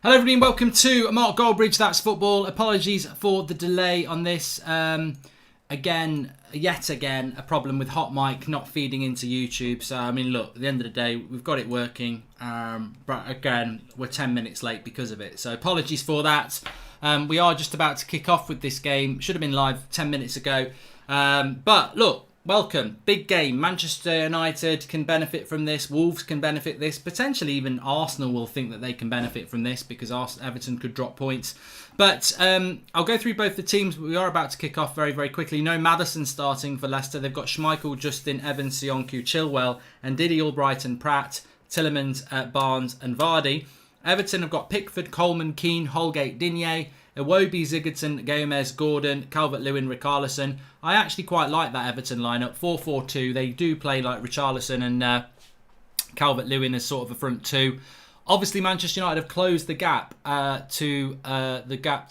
Hello everybody and welcome to Mark Goldbridge, That's Football. Apologies for the delay on this. Yet again, a problem with Hot Mic not feeding into YouTube. So, I mean, look, at the end of the day, we've got it working. But again, we're 10 minutes late because of it. So, apologies for that. We are just about to kick off with this game. Should have been live 10 minutes ago. But look, welcome. Big game. Manchester United can benefit from this. Wolves can benefit this. Potentially even Arsenal will think that they can benefit from this because Everton could drop points. But I'll go through both the teams. We are about to kick off very, very quickly. No Maddison starting for Leicester. They've got Schmeichel, Justin, Evans, Sionku, Chilwell, and Didi, Albrighton, Pratt, Tillemans, Barnes and Vardy. Everton have got Pickford, Coleman, Keane, Holgate, Digne, Iwobi, Sigurdsson, Gomez, Gordon, Calvert-Lewin, Richarlison. I actually quite like that Everton lineup. 4-4-2. They do play like Richarlison and Calvert-Lewin as sort of a front two. Obviously, Manchester United have closed the gap to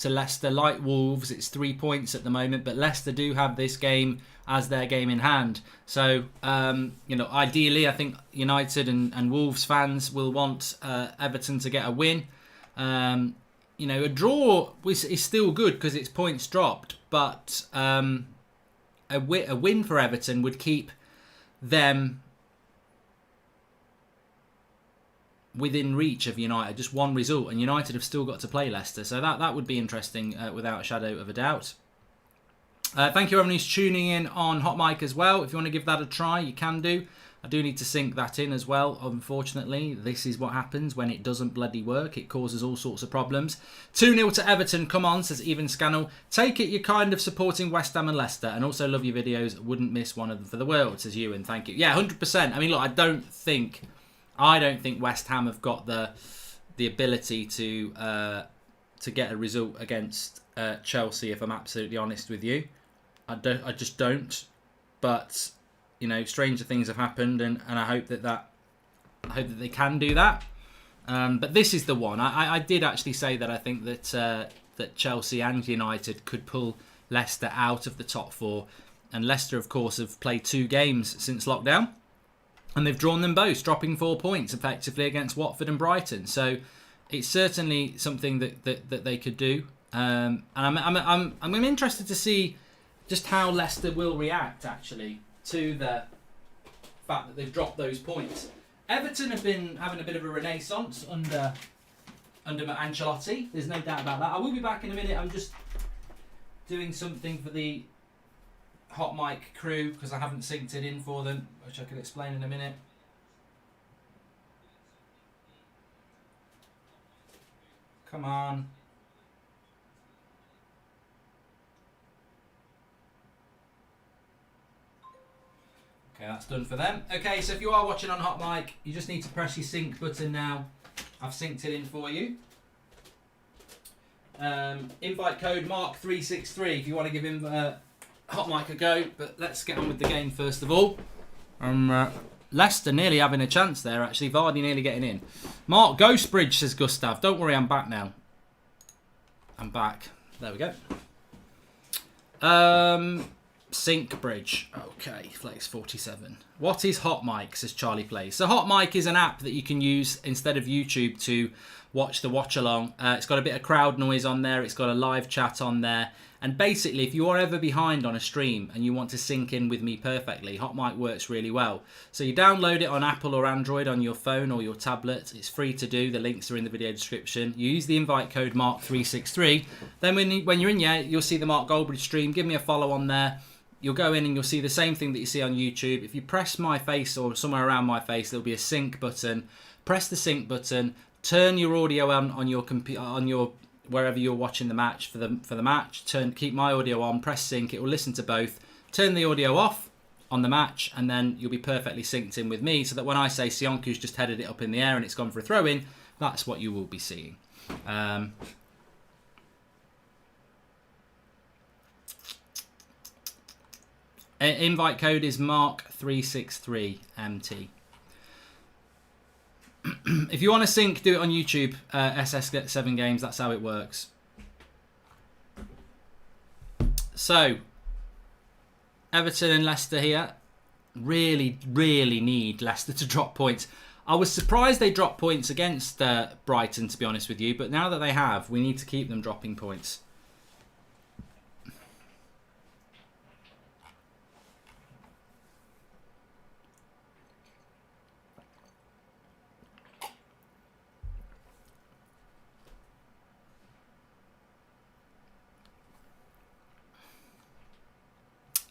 Leicester. Like Wolves, it's 3 points at the moment, but Leicester do have this game as their game in hand. So, ideally, I think United and Wolves fans will want Everton to get a win. A draw is still good because it's points dropped, but a win for Everton would keep them within reach of United. Just one result, and United have still got to play Leicester, so that would be interesting without a shadow of a doubt. Thank you everyone who's tuning in on Hot Mic as well. If you want to give that a try, you can do. I do need to sync that in as well. Unfortunately, this is what happens when it doesn't bloody work. It causes all sorts of problems. 2-0 to Everton. Come on, says Even Scannell. Take it you're kind of supporting West Ham and Leicester, and also love your videos. Wouldn't miss one of them for the world, says Ewan. Thank you. Yeah, 100%. I mean, look, I don't think West Ham have got the ability to get a result against Chelsea. If I'm absolutely honest with you, I just don't. But stranger things have happened, and I hope that they can do that. But this is the one. I did actually say that I think that Chelsea and United could pull Leicester out of the top four, and Leicester, of course, have played 2 games since lockdown, and they've drawn them both, dropping 4 points effectively against Watford and Brighton. So it's certainly something that they could do, and I'm interested to see just how Leicester will react actually to the fact that they've dropped those points. Everton have been having a bit of a renaissance under Ancelotti. There's no doubt about that. I will be back in a minute. I'm just doing something for the Hot Mic crew because I haven't synced it in for them, which I can explain in a minute. Come on. Okay, that's done for them. Okay, so if you are watching on Hot Mic, you just need to press your sync button now. I've synced it in for you. Invite code Mark363 if you want to give him Hot Mic a go. But let's get on with the game first of all. Leicester nearly having a chance there, actually. Vardy nearly getting in. Mark Goldbridge, says Gustav. Don't worry, I'm back now. I'm back. There we go. Sync bridge. Okay, Flex 47. What is Hot Mic, says Charlie Plays. So Hot Mic is an app that you can use instead of YouTube to watch the watch along. It's got a bit of crowd noise on there. It's got a live chat on there. And basically, if you are ever behind on a stream and you want to sync in with me perfectly, Hot Mic works really well. So you download it on Apple or Android on your phone or your tablet. It's free to do. The links are in the video description. You use the invite code Mark363. Then when you're in here, you'll see the Mark Goldbridge stream. Give me a follow on there. You'll go in and you'll see the same thing that you see on YouTube. If you press my face or somewhere around my face, there'll be a sync button. Press the sync button. Turn your audio on your computer, on your wherever you're watching the match for the match. Keep my audio on. Press sync. It will listen to both. Turn the audio off on the match, and then you'll be perfectly synced in with me, so that when I say Sionku's just headed it up in the air and it's gone for a throw in, that's what you will be seeing. Invite code is Mark363MT. If you want to sync, do it on YouTube. SS7 Games, that's how it works. So, Everton and Leicester here. Really, really need Leicester to drop points. I was surprised they dropped points against Brighton, to be honest with you. But now that they have, we need to keep them dropping points.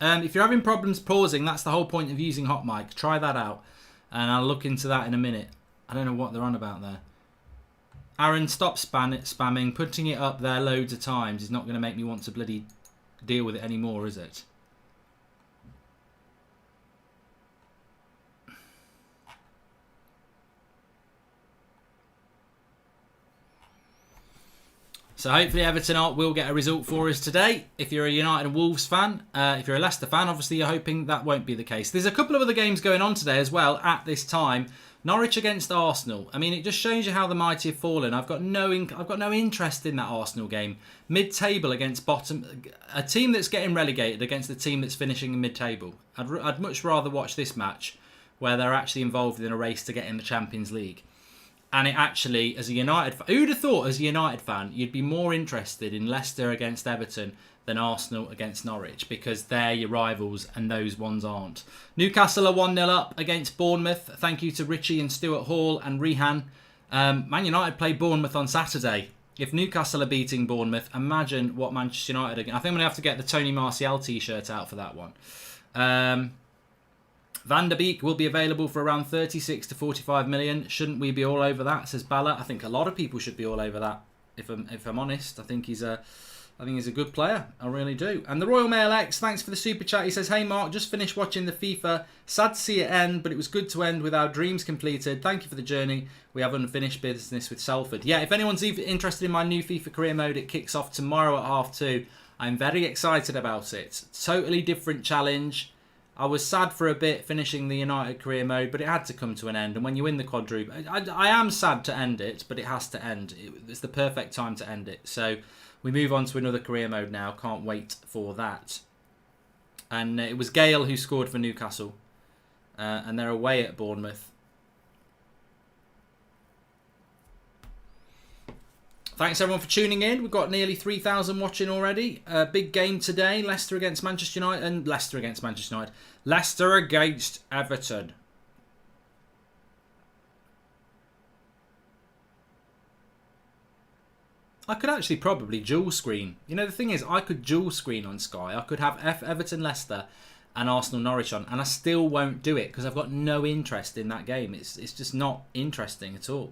If you're having problems pausing, that's the whole point of using Hot Mic. Try that out. And I'll look into that in a minute. I don't know what they're on about there. Aaron, stop spamming. Putting it up there loads of times is not going to make me want to bloody deal with it anymore, is it? So hopefully Everton will get a result for us today. If you're a United and Wolves fan, if you're a Leicester fan, obviously you're hoping that won't be the case. There's a couple of other games going on today as well at this time. Norwich against Arsenal. I mean, it just shows you how the mighty have fallen. I've got no interest in that Arsenal game. Mid-table against bottom, a team that's getting relegated against a team that's finishing in mid-table. I'd much rather watch this match where they're actually involved in a race to get in the Champions League. And it actually, as a United fan, who'd have thought as a United fan, you'd be more interested in Leicester against Everton than Arsenal against Norwich, because they're your rivals and those ones aren't. Newcastle are 1-0 up against Bournemouth. Thank you to Richie and Stuart Hall and Rehan. Man United play Bournemouth on Saturday. If Newcastle are beating Bournemouth, imagine what Manchester United are going to... I think I'm going to have to get the Tony Martial t-shirt out for that one. Van der Beek will be available for around 36 to 45 million. Shouldn't we be all over that, says Bala? I think a lot of people should be all over that, if I'm honest. I think he's a good player. I really do. And the Royal Mail X, thanks for the super chat. He says, hey Mark, just finished watching the FIFA. Sad to see it end, but it was good to end with our dreams completed. Thank you for the journey. We have unfinished business with Salford. Yeah, if anyone's interested in my new FIFA career mode, it kicks off tomorrow at 2:30. I'm very excited about it. Totally different challenge. I was sad for a bit finishing the United career mode, but it had to come to an end. And when you win the quadruple, I am sad to end it, but it has to end. It's the perfect time to end it. So we move on to another career mode now. Can't wait for that. And it was Gale who scored for Newcastle. And they're away at Bournemouth. Thanks everyone for tuning in. We've got nearly 3,000 watching already. Big game today. Leicester against Manchester United. And Leicester against Manchester United. Leicester against Everton. I could actually probably dual screen. You know, the thing is, I could dual screen on Sky. I could have Everton Leicester and Arsenal Norwich on. And I still won't do it because I've got no interest in that game. It's just not interesting at all.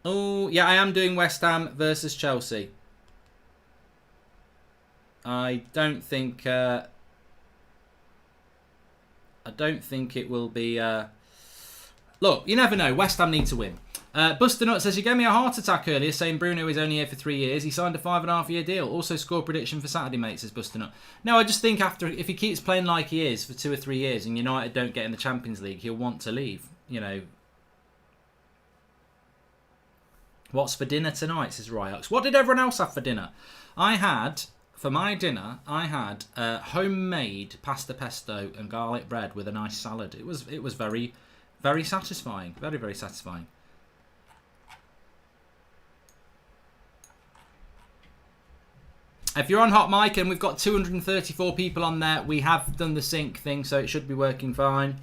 Oh, yeah, I am doing West Ham versus Chelsea. I don't think it will be... Look, you never know. West Ham need to win. Buster Nut says, you gave me a heart attack earlier saying Bruno is only here for 3 years. He signed a 5.5-year deal. Also score prediction for Saturday, mate, says Buster Nut. No, I just think if he keeps playing like he is for 2 or 3 years and United don't get in the Champions League, he'll want to leave, you know. What's for dinner tonight, says Ryox. What did everyone else have for dinner? For my dinner, I had homemade pasta pesto and garlic bread with a nice salad. It was very, very satisfying. Very, very satisfying. If you're on Hot Mic and we've got 234 people on there, we have done the sync thing, so it should be working fine.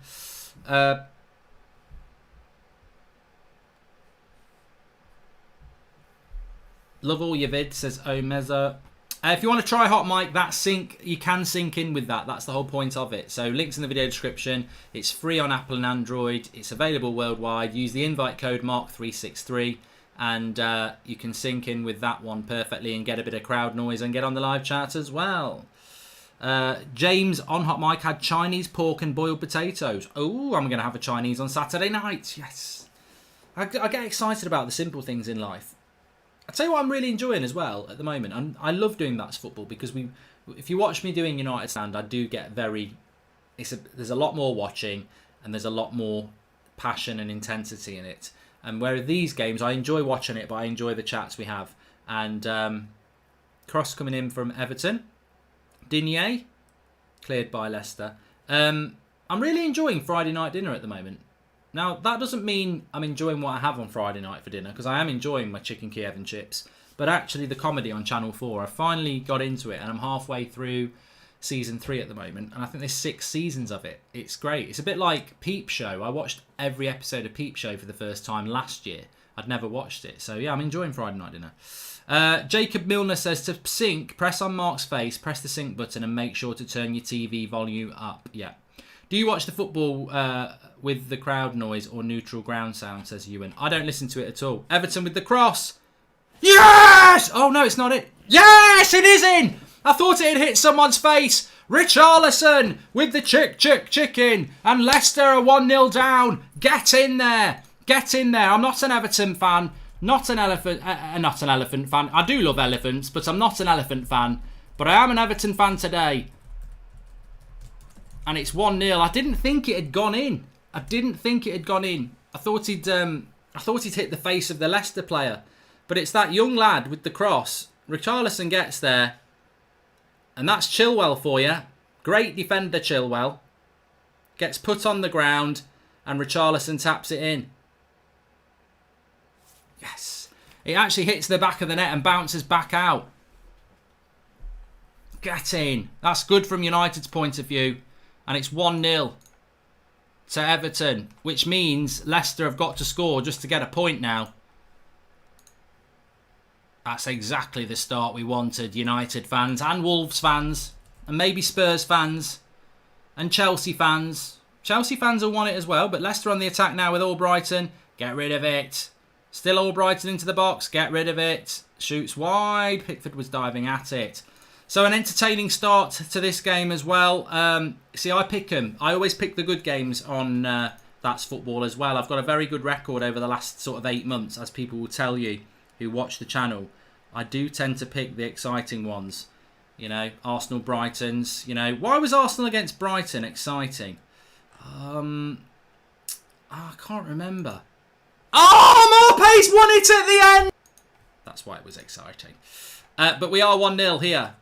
Love all your vids, says Omeza. If you want to try Hot Mic, that sync, you can sync in with that. That's the whole point of it. So links in the video description. It's free on Apple and Android. It's available worldwide. Use the invite code Mark363 and you can sync in with that one perfectly and get a bit of crowd noise and get on the live chat as well. James on Hot Mic had Chinese pork and boiled potatoes. Oh, I'm going to have a Chinese on Saturday night. Yes. I get excited about the simple things in life. I'll tell you what I'm really enjoying as well at the moment. I love doing That's Football because if you watch me doing United Stand, I do get very... there's a lot more watching and there's a lot more passion and intensity in it. And where these games, I enjoy watching it, but I enjoy the chats we have. And cross coming in from Everton. Digne, cleared by Leicester. I'm really enjoying Friday night dinner at the moment. Now, that doesn't mean I'm enjoying what I have on Friday night for dinner, because I am enjoying my chicken Kiev and chips. But actually, the comedy on Channel 4, I finally got into it, and I'm halfway through season 3 at the moment, and I think there's 6 seasons of it. It's great. It's a bit like Peep Show. I watched every episode of Peep Show for the first time last year. I'd never watched it. So, yeah, I'm enjoying Friday night dinner. Jacob Milner says to sync, press on Mark's face, press the sync button, and make sure to turn your TV volume up. Yeah. Do you watch the football with the crowd noise or neutral ground sound, says Ewan. I don't listen to it at all. Everton with the cross. Yes! Oh, no, it's not it. Yes, it is in! I thought it had hit someone's face. Richarlison with the chicken. And Leicester are 1-0 down. Get in there. Get in there. I'm not an Everton fan. Not an elephant fan. I do love elephants, but I'm not an elephant fan. But I am an Everton fan today. And it's 1-0. I didn't think it had gone in. I thought he'd hit the face of the Leicester player. But it's that young lad with the cross. Richarlison gets there. And that's Chilwell for you. Great defender, Chilwell. Gets put on the ground. And Richarlison taps it in. Yes. It actually hits the back of the net and bounces back out. Get in. That's good from United's point of view. And it's 1-0 to Everton. Which means Leicester have got to score just to get a point now. That's exactly the start we wanted, United fans and Wolves fans and maybe Spurs fans and Chelsea fans. Chelsea fans will want it as well, but Leicester on the attack now with Albrighton. Get rid of it. Still Albrighton into the box. Get rid of it. Shoots wide. Pickford was diving at it. So an entertaining start to this game as well. See, I pick them. I always pick the good games on That's Football as well. I've got a very good record over the last sort of 8 months, as people will tell you who watch the channel. I do tend to pick the exciting ones. You know, Arsenal, Brighton's. You know, why was Arsenal against Brighton exciting? I can't remember. Oh, Morpace won it at the end! That's why it was exciting. But we are 1-0 here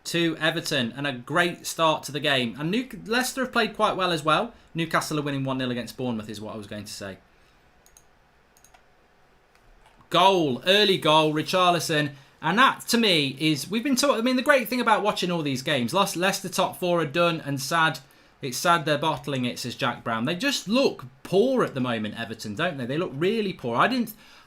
to Everton. And a great start to the game. And Leicester have played quite well as well. Newcastle are winning 1-0 against Bournemouth is what I was going to say. Goal, early goal, Richarlison. And that, to me, is... We've been talking... I mean, the great thing about watching all these games... Leicester top 4 are done and sad. It's sad they're bottling it, says Jack Brown. They just look poor at the moment, Everton, don't they? They look really poor.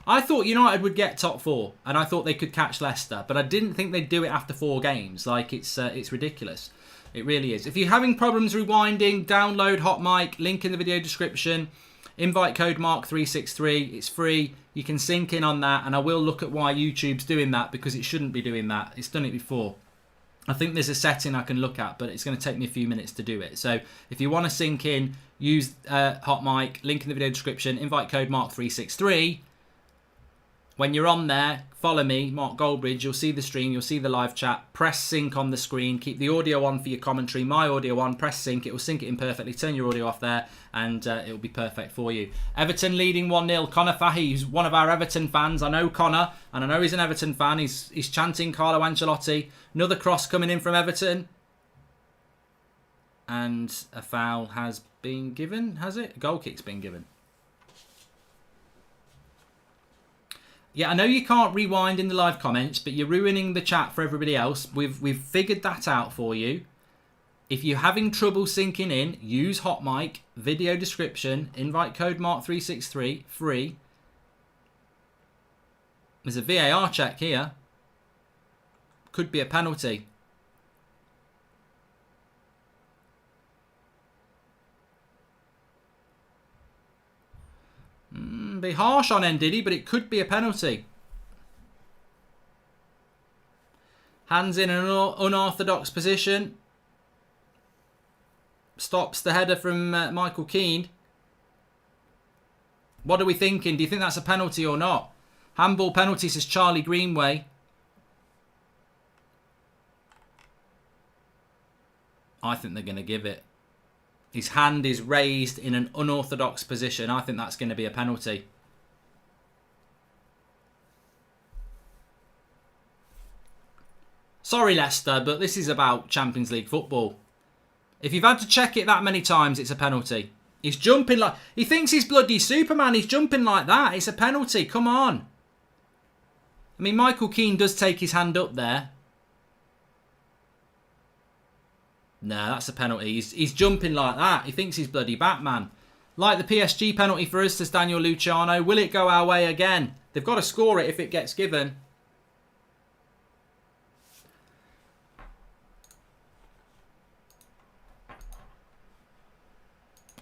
I thought United would get top 4. And I thought they could catch Leicester. But I didn't think they'd do it after 4 games. Like, it's ridiculous. It really is. If you're having problems rewinding, download Hot Mic. Link in the video description. Invite code Mark363. It's free. You can sync in on that, and I will look at why YouTube's doing that, because it shouldn't be doing that. It's done it before. I think there's a setting I can look at, but it's going to take me a few minutes to do it. So if you want to sync in, use Hot Mic. Link in the video description. Invite code Mark363. When you're on there, follow me, Mark Goldbridge. You'll see the stream. You'll see the live chat. Press sync on the screen. Keep the audio on for your commentary. My audio on. Press sync. It will sync it in perfectly. Turn your audio off there, and it will be perfect for you. Everton leading 1-0. Connor Fahey, who's one of our Everton fans. I know Connor, and I know he's an Everton fan. He's chanting Carlo Ancelotti. Another cross coming in from Everton. And a foul has been given, has it? A goal kick's been given. Yeah, I know you can't rewind in the live comments, but you're ruining the chat for everybody else. We've figured that out for you. If you're having trouble syncing in, use Hot Mic, video description, invite code Mark363, free. There's a VAR check here. Could be a penalty. Be harsh on Ndidi, but it could be a penalty. Hands in an unorthodox position. Stops the header from Michael Keane. What are we thinking? Do you think that's a penalty or not? Handball penalty, says Charlie Greenway. I think they're going to give it. His hand is raised in an unorthodox position. I think that's going to be a penalty. Sorry, Leicester, but this is about Champions League football. If you've had to check it that many times, it's a penalty. He's jumping like... He thinks he's bloody Superman. He's jumping like that. It's a penalty. Come on. I mean, Michael Keane does take his hand up there. No, that's a penalty. He's jumping like that. He thinks he's bloody Batman. Like the PSG penalty for us, says Daniel Luciano. Will it go our way again? They've got to score it if it gets given.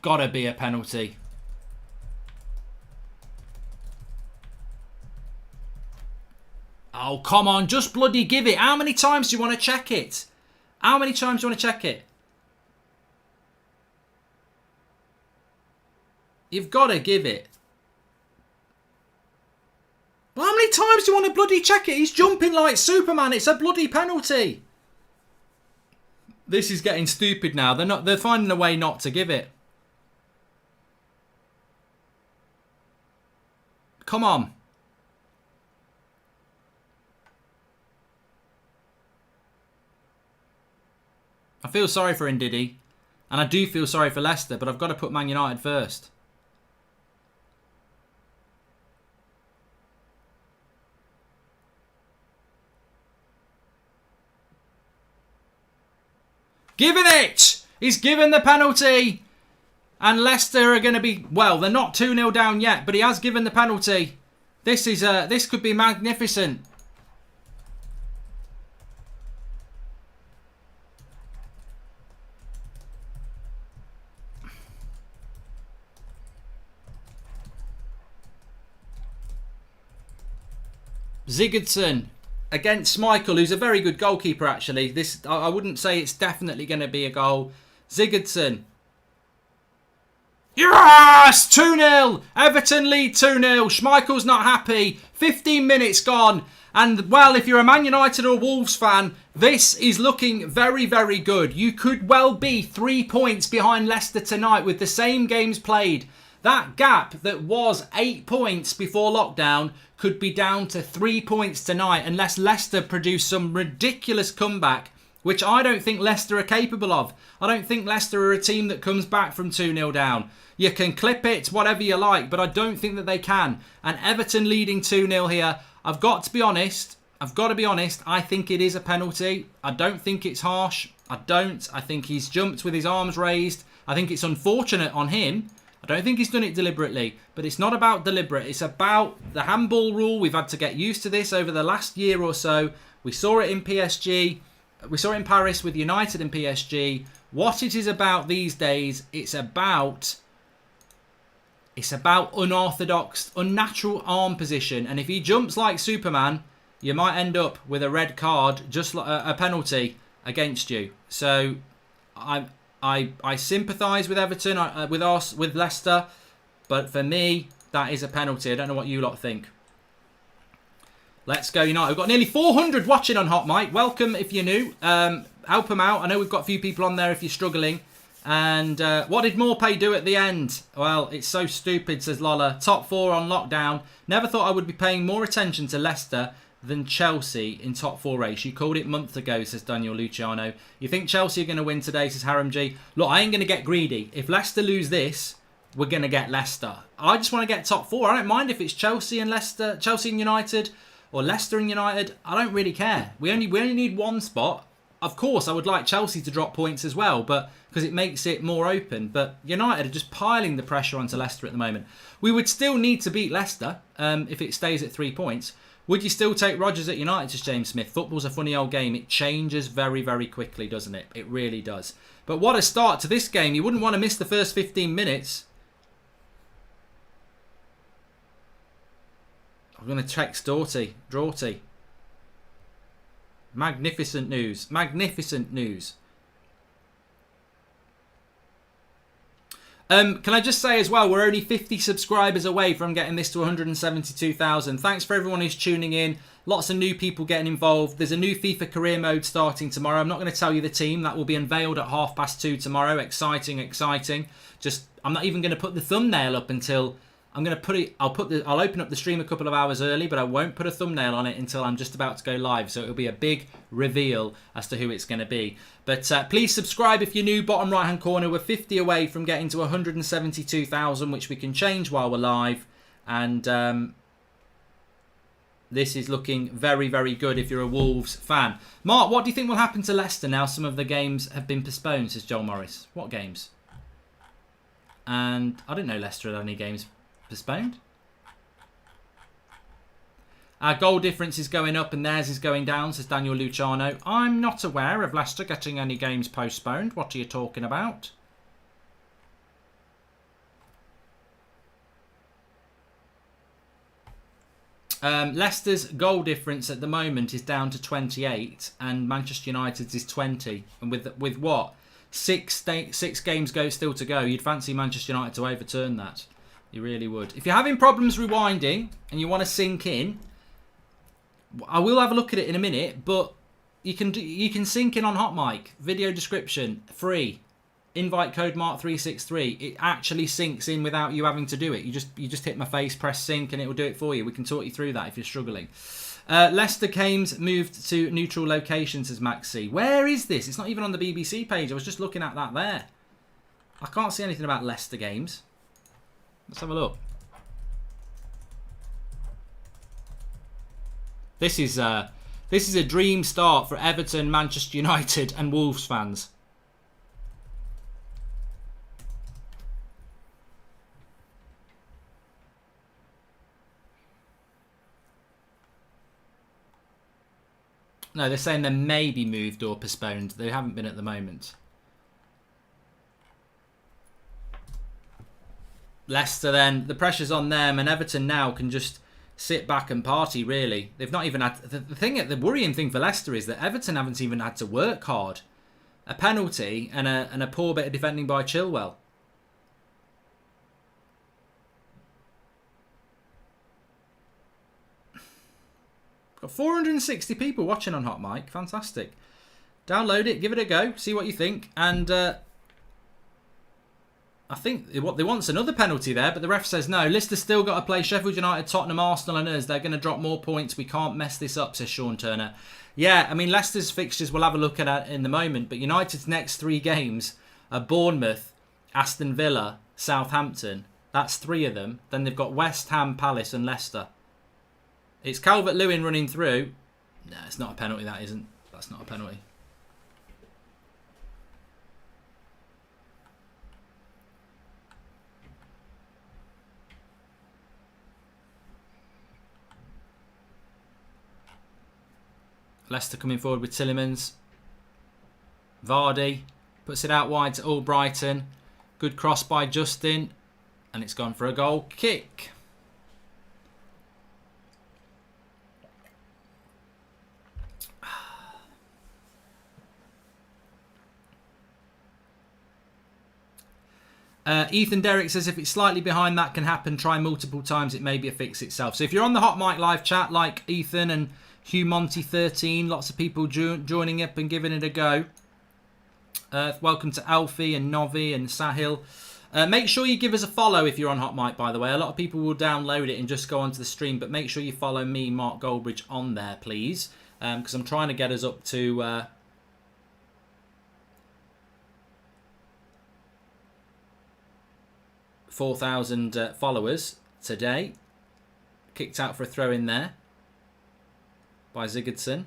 Gotta be a penalty. Oh, come on. Just bloody give it. How many times do you want to check it? How many times do you want to check it? You've got to give it. Well, how many times do you want to bloody check it? He's jumping like Superman. It's a bloody penalty. This is getting stupid now. They're finding a way not to give it. Come on. I feel sorry for Ndidi. And I do feel sorry for Leicester, but I've got to put Man United first. Given it! He's given the penalty. And Leicester are going to be... Well, they're not 2-0 down yet, but he has given the penalty. This could be magnificent. Sigurdsson against Michael, who's a very good goalkeeper, actually. This, I wouldn't say it's definitely going to be a goal. Sigurdsson. Yes! 2-0. Everton lead 2-0. Schmeichel's not happy. 15 minutes gone. And, well, if you're a Man United or Wolves fan, this is looking very, very good. You could well be 3 points behind Leicester tonight with the same games played. That gap that was 8 points before lockdown could be down to 3 points tonight unless Leicester produce some ridiculous comeback, which I don't think Leicester are capable of. I don't think Leicester are a team that comes back from 2-0 down. You can clip it, whatever you like, but I don't think that they can. And Everton leading 2-0 here. I've got to be honest. I think it is a penalty. I don't think it's harsh. I don't. I think he's jumped with his arms raised. I think it's unfortunate on him. I don't think he's done it deliberately, but it's not about deliberate. It's about the handball rule. We've had to get used to this over the last year or so. We saw it in PSG. We saw it in Paris with United and PSG. What it is about these days, it's about unorthodox, unnatural arm position. And if he jumps like Superman, you might end up with a red card, just like a penalty against you. So I sympathise with Everton, with Leicester, but for me, that is a penalty. I don't know what you lot think. Let's go United. We've got nearly 400 watching on Hot Mic. Welcome if you're new. Help them out. I know we've got a few people on there if you're struggling. And what did Morpay do at the end? Well, it's so stupid, says Lola. Top 4 on lockdown. Never thought I would be paying more attention to Leicester than Chelsea in top 4 race. You called it months ago, says Daniel Luciano. You think Chelsea are going to win today, says Haram G. Look, I ain't going to get greedy. If Leicester lose this, we're going to get Leicester. I just want to get top 4. I don't mind if it's Chelsea and Leicester, Chelsea and United, or Leicester and United. I don't really care. We only need one spot. Of course, I would like Chelsea to drop points as well, but because it makes it more open. But United are just piling the pressure onto Leicester at the moment. We would still need to beat Leicester if it stays at 3 points. Would you still take Rodgers at United, says James Smith? Football's a funny old game. It changes very, very quickly, doesn't it? It really does. But what a start to this game. You wouldn't want to miss the first 15 minutes. I'm going to text Draughty. Magnificent news. Magnificent news. Can I just say as well, we're only 50 subscribers away from getting this to 172,000. Thanks for everyone who's tuning in. Lots of new people getting involved. There's a new FIFA career mode starting tomorrow. I'm not going to tell you the team. That will be unveiled at 2:30 tomorrow. Exciting, exciting. I'm not even going to put the thumbnail up until I'm going to put it. I'll open up the stream a couple of hours early, but I won't put a thumbnail on it until I'm just about to go live. So it'll be a big reveal as to who it's going to be. But please subscribe if you're new. Bottom right hand corner. We're 50 away from getting to 172,000, which we can change while we're live. And this is looking very, very good if you're a Wolves fan. Mark, what do you think will happen to Leicester now some of the games have been postponed, says Joel Morris? What games? And I didn't know Leicester had any games postponed. Our goal difference is going up and theirs is going down, says Daniel Luciano. I'm not aware of Leicester getting any games postponed. What are you talking about? Leicester's goal difference at the moment is down to 28 and Manchester United's is 20. And with what? Six games still to go, you'd fancy Manchester United to overturn that. You really would. If you're having problems rewinding and you want to sync in, I will have a look at it in a minute, but you can sync in on Hot Mic. Video description, free. Invite code Mark363. It actually syncs in without you having to do it. You just hit my face, press sync, and it will do it for you. We can talk you through that if you're struggling. Leicester games moved to neutral locations, says Maxi. Where is this? It's not even on the BBC page. I was just looking at that there. I can't see anything about Leicester games. Let's have a look. This is a dream start for Everton, Manchester United, and Wolves fans. No, they're saying they may be moved or postponed. They haven't been at the moment. Leicester then, the pressure's on them, and Everton now can just sit back and party, really. They've not even had... The worrying thing for Leicester is that Everton haven't even had to work hard. A penalty and a poor bit of defending by Chilwell. Got 460 people watching on Hot Mic. Fantastic. Download it, give it a go, see what you think. And I think they want another penalty there, but the ref says no. Leicester's still got to play Sheffield United, Tottenham, Arsenal and us. They're going to drop more points. We can't mess this up, says Sean Turner. Yeah, I mean, Leicester's fixtures we'll have a look at in the moment, but United's next 3 games are Bournemouth, Aston Villa, Southampton. That's 3 of them. Then they've got West Ham, Palace and Leicester. It's Calvert-Lewin running through. No, it's not a penalty, that isn't. That's not a penalty. Leicester coming forward with Tielemans. Vardy puts it out wide to Albrighton. Good cross by Justin. And it's gone for a goal kick. Ethan Derrick says if it's slightly behind, that can happen. Try multiple times, it may be a fix itself. So if you're on the Hot Mic live chat like Ethan and Hugh Monty 13, lots of people joining up and giving it a go. Welcome to Alfie and Novi and Sahil. Make sure you give us a follow if you're on Hot Mic, by the way. A lot of people will download it and just go onto the stream, but make sure you follow me, Mark Goldbridge, on there, please. Because I'm trying to get us up to... 4,000 followers today. Kicked out for a throw in there by Sigurdsson.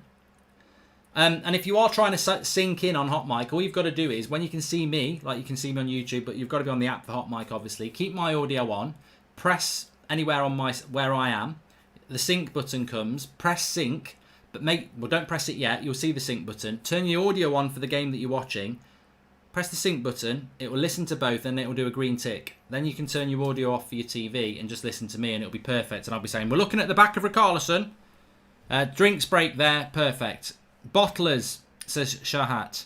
And if you are trying to sync in on Hot Mic, all you've got to do is, when you can see me, like you can see me on YouTube, but you've got to be on the app for Hot Mic, obviously. Keep my audio on. Press anywhere on where I am. The sync button comes. Press sync, but don't press it yet. You'll see the sync button. Turn your audio on for the game that you're watching. Press the sync button, it will listen to both and it will do a green tick. Then you can turn your audio off for your TV and just listen to me and it'll be perfect. And I'll be saying, we're looking at the back of Richarlison. Drinks break there, perfect. Bottlers, says Shahat.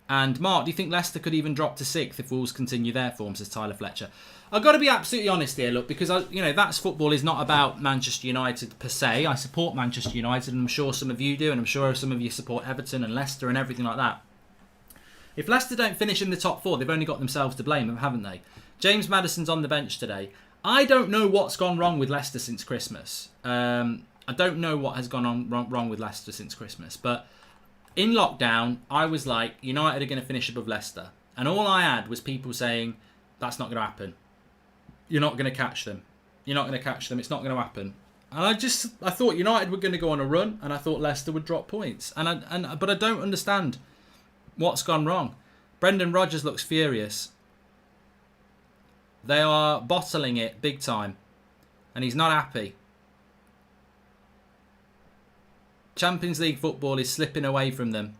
And Mark, do you think Leicester could even drop to 6th if Wolves continue their form, says Tyler Fletcher. I've got to be absolutely honest here, look, because that's football is not about Manchester United per se. I support Manchester United and I'm sure some of you do and I'm sure some of you support Everton and Leicester and everything like that. If Leicester don't finish in the top 4, they've only got themselves to blame, haven't they? James Maddison's on the bench today. I don't know what's gone wrong with Leicester since Christmas. I don't know what has gone on wrong with Leicester since Christmas. But in lockdown, I was like, United are going to finish above Leicester. And all I had was people saying, that's not going to happen. You're not going to catch them. You're not going to catch them. It's not going to happen. And I thought United were going to go on a run, and I thought Leicester would drop points. But I don't understand what's gone wrong. Brendan Rodgers looks furious. They are bottling it big time, and he's not happy. Champions League football is slipping away from them.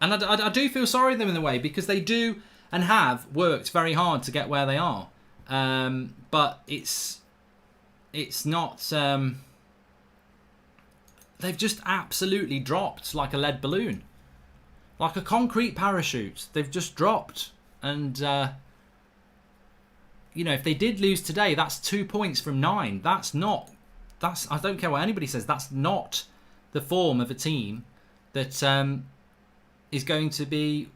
And I do feel sorry for them in a way, because they do and have worked very hard to get where they are. But it's not... they've just absolutely dropped like a lead balloon. Like a concrete parachute. They've just dropped. And, if they did lose today, that's 2 points from 9. I don't care what anybody says, that's not the form of a team that is going to be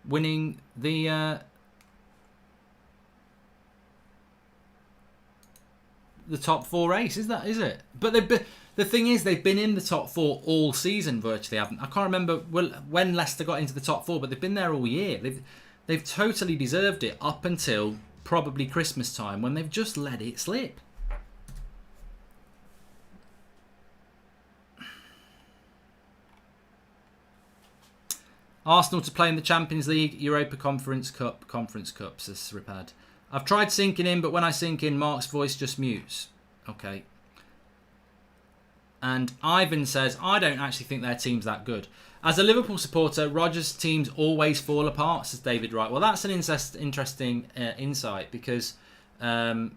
winning the top 4 race, is it? But the thing is, they've been in the top 4 all season virtually, haven't? I can't remember when Leicester got into the top 4, but they've been there all year. They've totally deserved it up until probably Christmas time, when they've just let it slip. Arsenal to play in the Champions League, Europa Conference Cup, says Ripad. I've tried sinking in, but when I sink in, Mark's voice just mutes. Okay. And Ivan says, I don't actually think their team's that good. As a Liverpool supporter, Rodgers' teams always fall apart, says David Wright. Well, that's an interesting insight, because I'm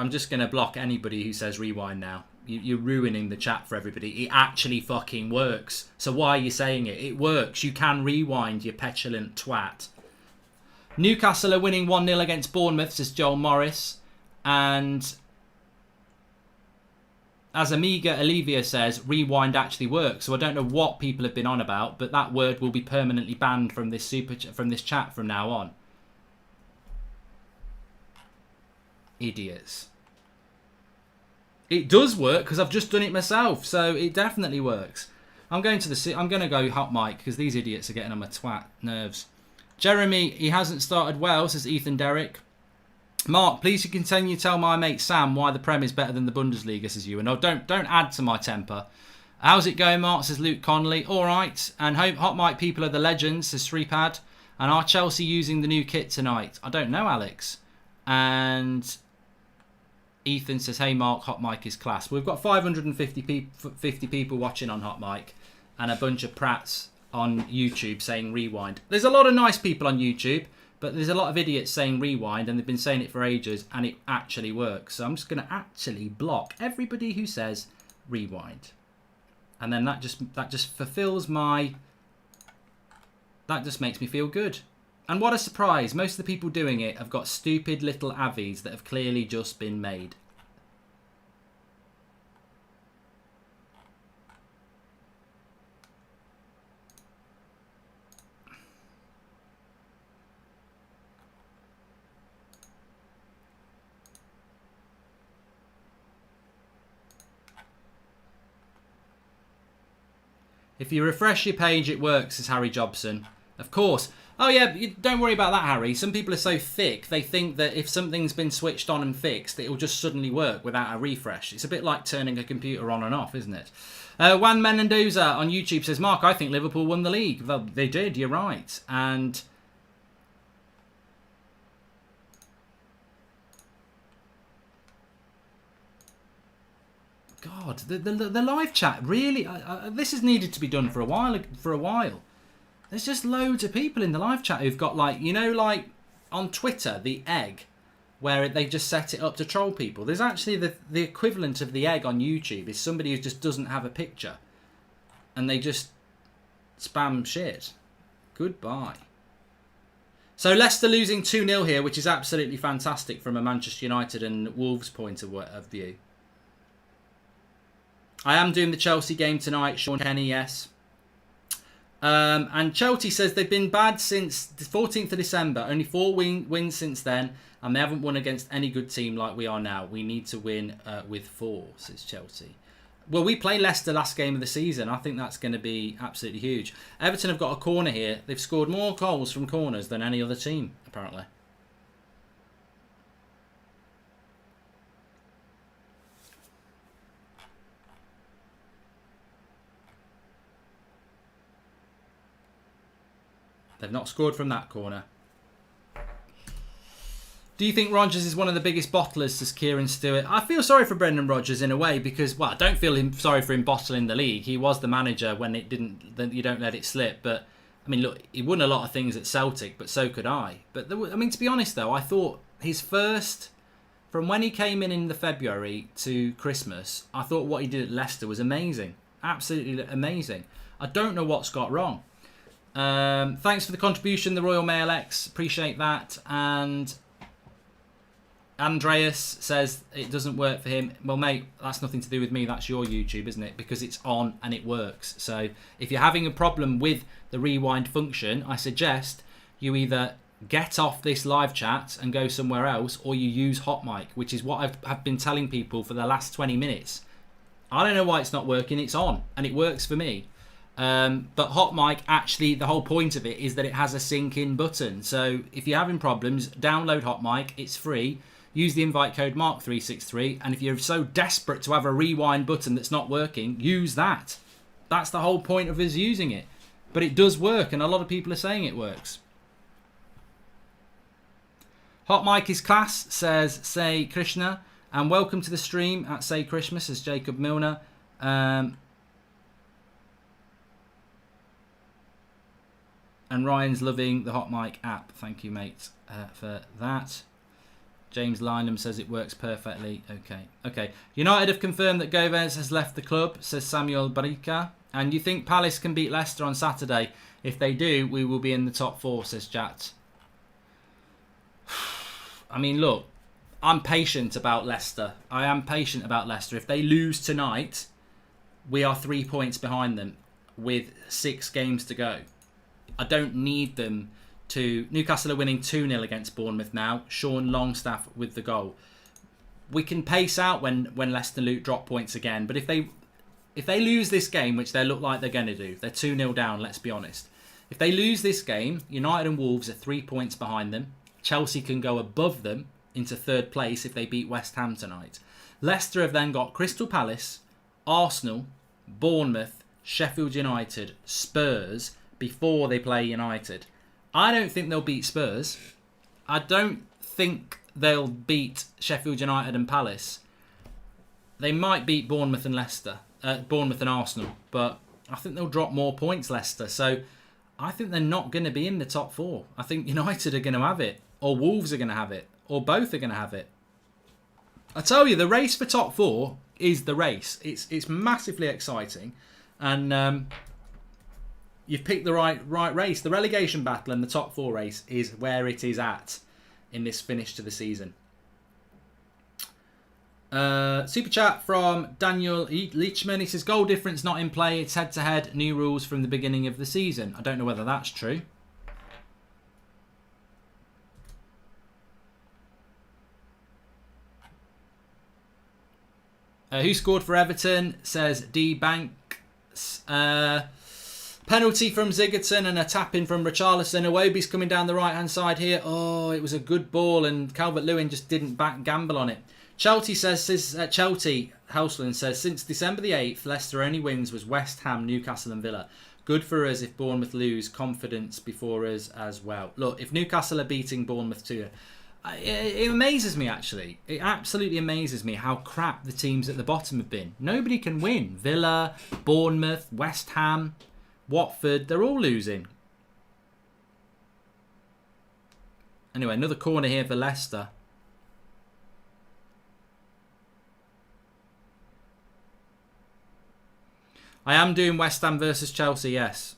just going to block anybody who says rewind now. You're ruining the chat for everybody. It actually fucking works. So why are you saying it? It works. You can rewind, you petulant twat. Newcastle are winning 1-0 against Bournemouth, says Joel Morris. And as Amiga Olivia says, rewind actually works. So I don't know what people have been on about, but that word will be permanently banned from this chat from now on. Idiots. It does work, because I've just done it myself, so it definitely works. I'm going to go hot mic, because these idiots are getting on my twat nerves. Jeremy, he hasn't started well, says Ethan Derrick. Mark, please continue to tell my mate Sam why the Prem is better than the Bundesliga, says you. And don't add to my temper. How's it going, Mark, says Luke Connolly. All right. And hot mic people are the legends, says Shripad. And are Chelsea using the new kit tonight? I don't know, Alex. And Ethan says, hey Mark, hot mic is class. We've got 550 people watching on hot mic, and a bunch of prats on YouTube saying rewind. There's a lot of nice people on YouTube, but there's a lot of idiots saying rewind, and they've been saying it for ages, and it actually works. So I'm just going to actually block everybody who says rewind. And then that just fulfills my... That just makes me feel good. And what a surprise. Most of the people doing it have got stupid little avies that have clearly just been made. If you refresh your page, it works, says Harry Jobson. Of course. Oh yeah, don't worry about that, Harry. Some people are so thick, they think that if something's been switched on and fixed, it'll just suddenly work without a refresh. It's a bit like turning a computer on and off, isn't it? Juan Mendoza on YouTube says, Mark, I think Liverpool won the league. Well, they did, you're right. And God, the live chat, really, this has needed to be done for a while. There's just loads of people in the live chat who've got, like, like on Twitter, the egg, where they just set it up to troll people. There's actually the equivalent of the egg on YouTube is somebody who just doesn't have a picture, and they just spam shit. Goodbye. So Leicester losing 2-0 here, which is absolutely fantastic from a Manchester United and Wolves point of view. I am doing the Chelsea game tonight, Sean Kenny, yes. And Chelsea says they've been bad since the 14th of December. Only 4 wins since then, and they haven't won against any good team like we are now. We need to win with 4, says Chelsea. Well, we play Leicester last game of the season. I think that's going to be absolutely huge. Everton have got a corner here. They've scored more goals from corners than any other team, apparently. They've not scored from that corner. Do you think Rodgers is one of the biggest bottlers, says Kieran Stewart? I feel sorry for Brendan Rodgers in a way because, well, I don't feel sorry for him bottling the league. He was the manager when it didn't, then you don't let it slip. But, I mean, look, he won a lot of things at Celtic, but so could I. But, I mean, to be honest, though, I thought his first, from when he came in the February to Christmas, I thought what he did at Leicester was amazing. Absolutely amazing. I don't know what's got wrong. Thanks for the contribution, the Royal Mail X. Appreciate that. And Andreas says it doesn't work for him. Well, mate, that's nothing to do with me. That's your YouTube, isn't it? Because it's on and it works. So if you're having a problem with the rewind function, I suggest you either get off this live chat and go somewhere else, or you use Hot Mic, which is what I've been telling people for the last 20 minutes. I don't know why it's not working. It's on and it works for me. But Hot Mic, actually, the whole point of it is that it has a sync in button. So if you're having problems, download Hot Mic. It's free. Use the invite code Mark363, and if you're so desperate to have a rewind button that's not working, use that. That's the whole point of us using it. But it does work, and a lot of people are saying it works. Hot Mic is class, says Say Krishna, and welcome to the stream at Say Christmas, says Jacob Milner. And Ryan's loving the Hot Mic app. Thank you, mate, for that. James Lynham says it works perfectly. Okay. United have confirmed that Gomez has left the club, says Samuel Barrica. And you think Palace can beat Leicester on Saturday? If they do, we will be in the top 4, says Jat. I mean, look, I'm patient about Leicester. I am patient about Leicester. If they lose tonight, we are 3 points behind them with 6 games to go. I don't need them to... Newcastle are winning 2-0 against Bournemouth now. Sean Longstaff with the goal. We can pace out when Leicester drop points again. But if they lose this game, which they look like they're going to do, they're 2-0 down, let's be honest. If they lose this game, United and Wolves are 3 points behind them. Chelsea can go above them into 3rd place if they beat West Ham tonight. Leicester have then got Crystal Palace, Arsenal, Bournemouth, Sheffield United, Spurs before they play United. I don't think they'll beat Spurs. I don't think they'll beat Sheffield United and Palace. They might beat Bournemouth and Bournemouth and Arsenal, but I think they'll drop more points, Leicester. So I think they're not going to be in the top 4. I think United are going to have it, or Wolves are going to have it, or both are going to have it. I tell you, the race for top 4 is the race. It's massively exciting, and you've picked the right race. The relegation battle and the top 4 race is where it is at in this finish to the season. Super chat from Daniel Leachman. He says, goal difference not in play. It's head-to-head. New rules from the beginning of the season. I don't know whether that's true. Who scored for Everton? Says D Banks. Penalty from Zigerton and a tap-in from Richarlison. Iwobi's coming down the right-hand side here. Oh, it was a good ball and Calvert-Lewin just didn't gamble on it. Chelsea Houseland says, since December the 8th, Leicester only wins was West Ham, Newcastle and Villa. Good for us if Bournemouth lose. Confidence before us as well. Look, if Newcastle are beating Bournemouth too, it amazes me, actually. It absolutely amazes me how crap the teams at the bottom have been. Nobody can win. Villa, Bournemouth, West Ham, Watford, they're all losing. Anyway, another corner here for Leicester. I am doing West Ham versus Chelsea, yes.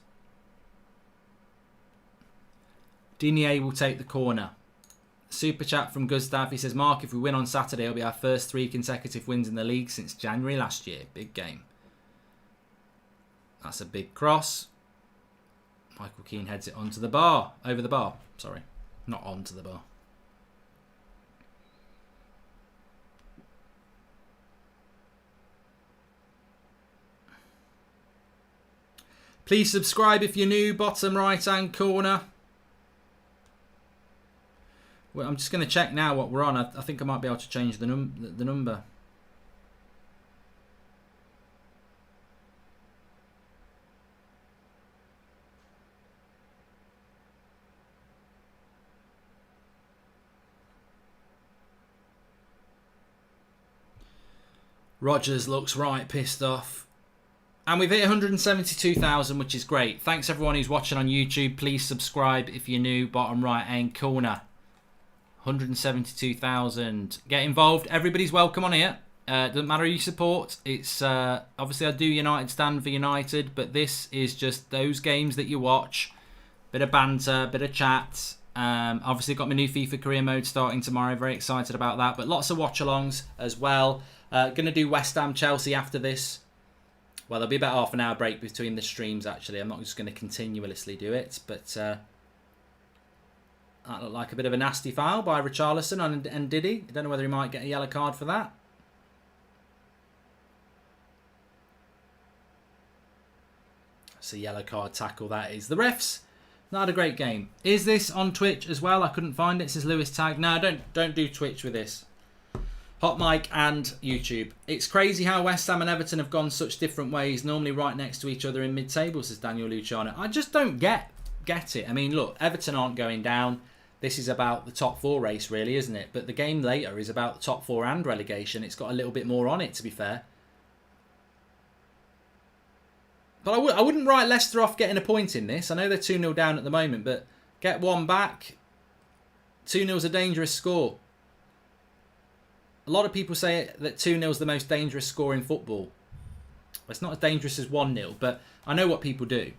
Dinier will take the corner. Super chat from Gustav. He says, Mark, if we win on Saturday, it'll be our first 3 consecutive wins in the league since January last year. Big game. That's a big cross. Michael Keane heads it onto the bar. Over the bar. Sorry. Not onto the bar. Please subscribe if you're new. Bottom right hand corner. Well, I'm just going to check now what we're on. I think I might be able to change the number. Rogers looks right pissed off. And we've hit 172,000, which is great. Thanks everyone who's watching on YouTube. Please subscribe if you're new. Bottom right hand corner. 172,000. Get involved. Everybody's welcome on here. Doesn't matter who you support. It's obviously I do United stand for United, but this is just those games that you watch. Bit of banter, bit of chat. Obviously got my new FIFA career mode starting tomorrow. Very excited about that. But lots of watch-alongs as well. Going to do West Ham Chelsea after this. Well, there'll be about half an hour break between the streams, actually. I'm not just going to continuously do it. But that looked like a bit of a nasty foul by Richarlison on Ndidi. I don't know whether he might get a yellow card for that. It's a yellow card tackle, that is. The refs, not a great game. Is this on Twitch as well? I couldn't find it. Says Lewis Tag. No, don't do Twitch with this. Hot Mic and YouTube. It's crazy how West Ham and Everton have gone such different ways, normally right next to each other in mid-table, says Daniel Luciano. I just don't get it. I mean, look, Everton aren't going down. This is about the top four race, really, isn't it? But the game later is about the top four and relegation. It's got a little bit more on it, to be fair. But I wouldn't write Leicester off getting a point in this. I know they're 2-0 down at the moment, but get one back. 2-0 is a dangerous score. A lot of people say that 2-0 is the most dangerous score in football. Well, it's not as dangerous as 1-0, but I know what people do.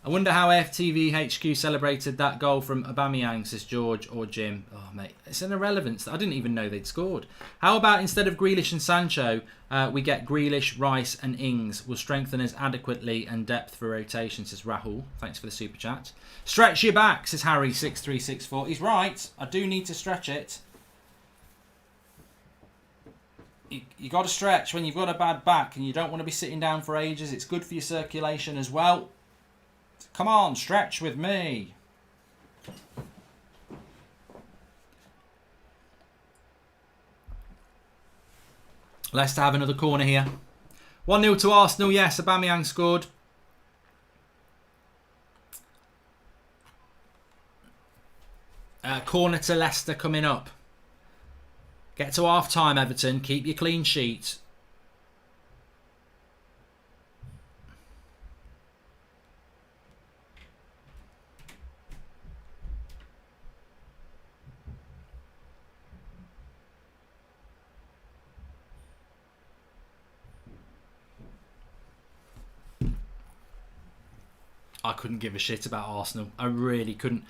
I wonder how FTV HQ celebrated that goal from Aubameyang, says George or Jim. Oh, mate, it's an irrelevance. I didn't even know they'd scored. How about instead of Grealish and Sancho, we get Grealish, Rice and Ings? Will strengthen us adequately and depth for rotation, says Rahul. Thanks for the super chat. Stretch your back, says Harry6364. He's right. I do need to stretch it. You got to stretch when you've got a bad back and you don't want to be sitting down for ages. It's good for your circulation as well. Come on, stretch with me. Leicester have another corner here. 1-0 to Arsenal. Yes, Aubameyang scored. Corner to Leicester coming up. Get to half-time, Everton. Keep your clean sheet. I couldn't give a shit about Arsenal. I really couldn't.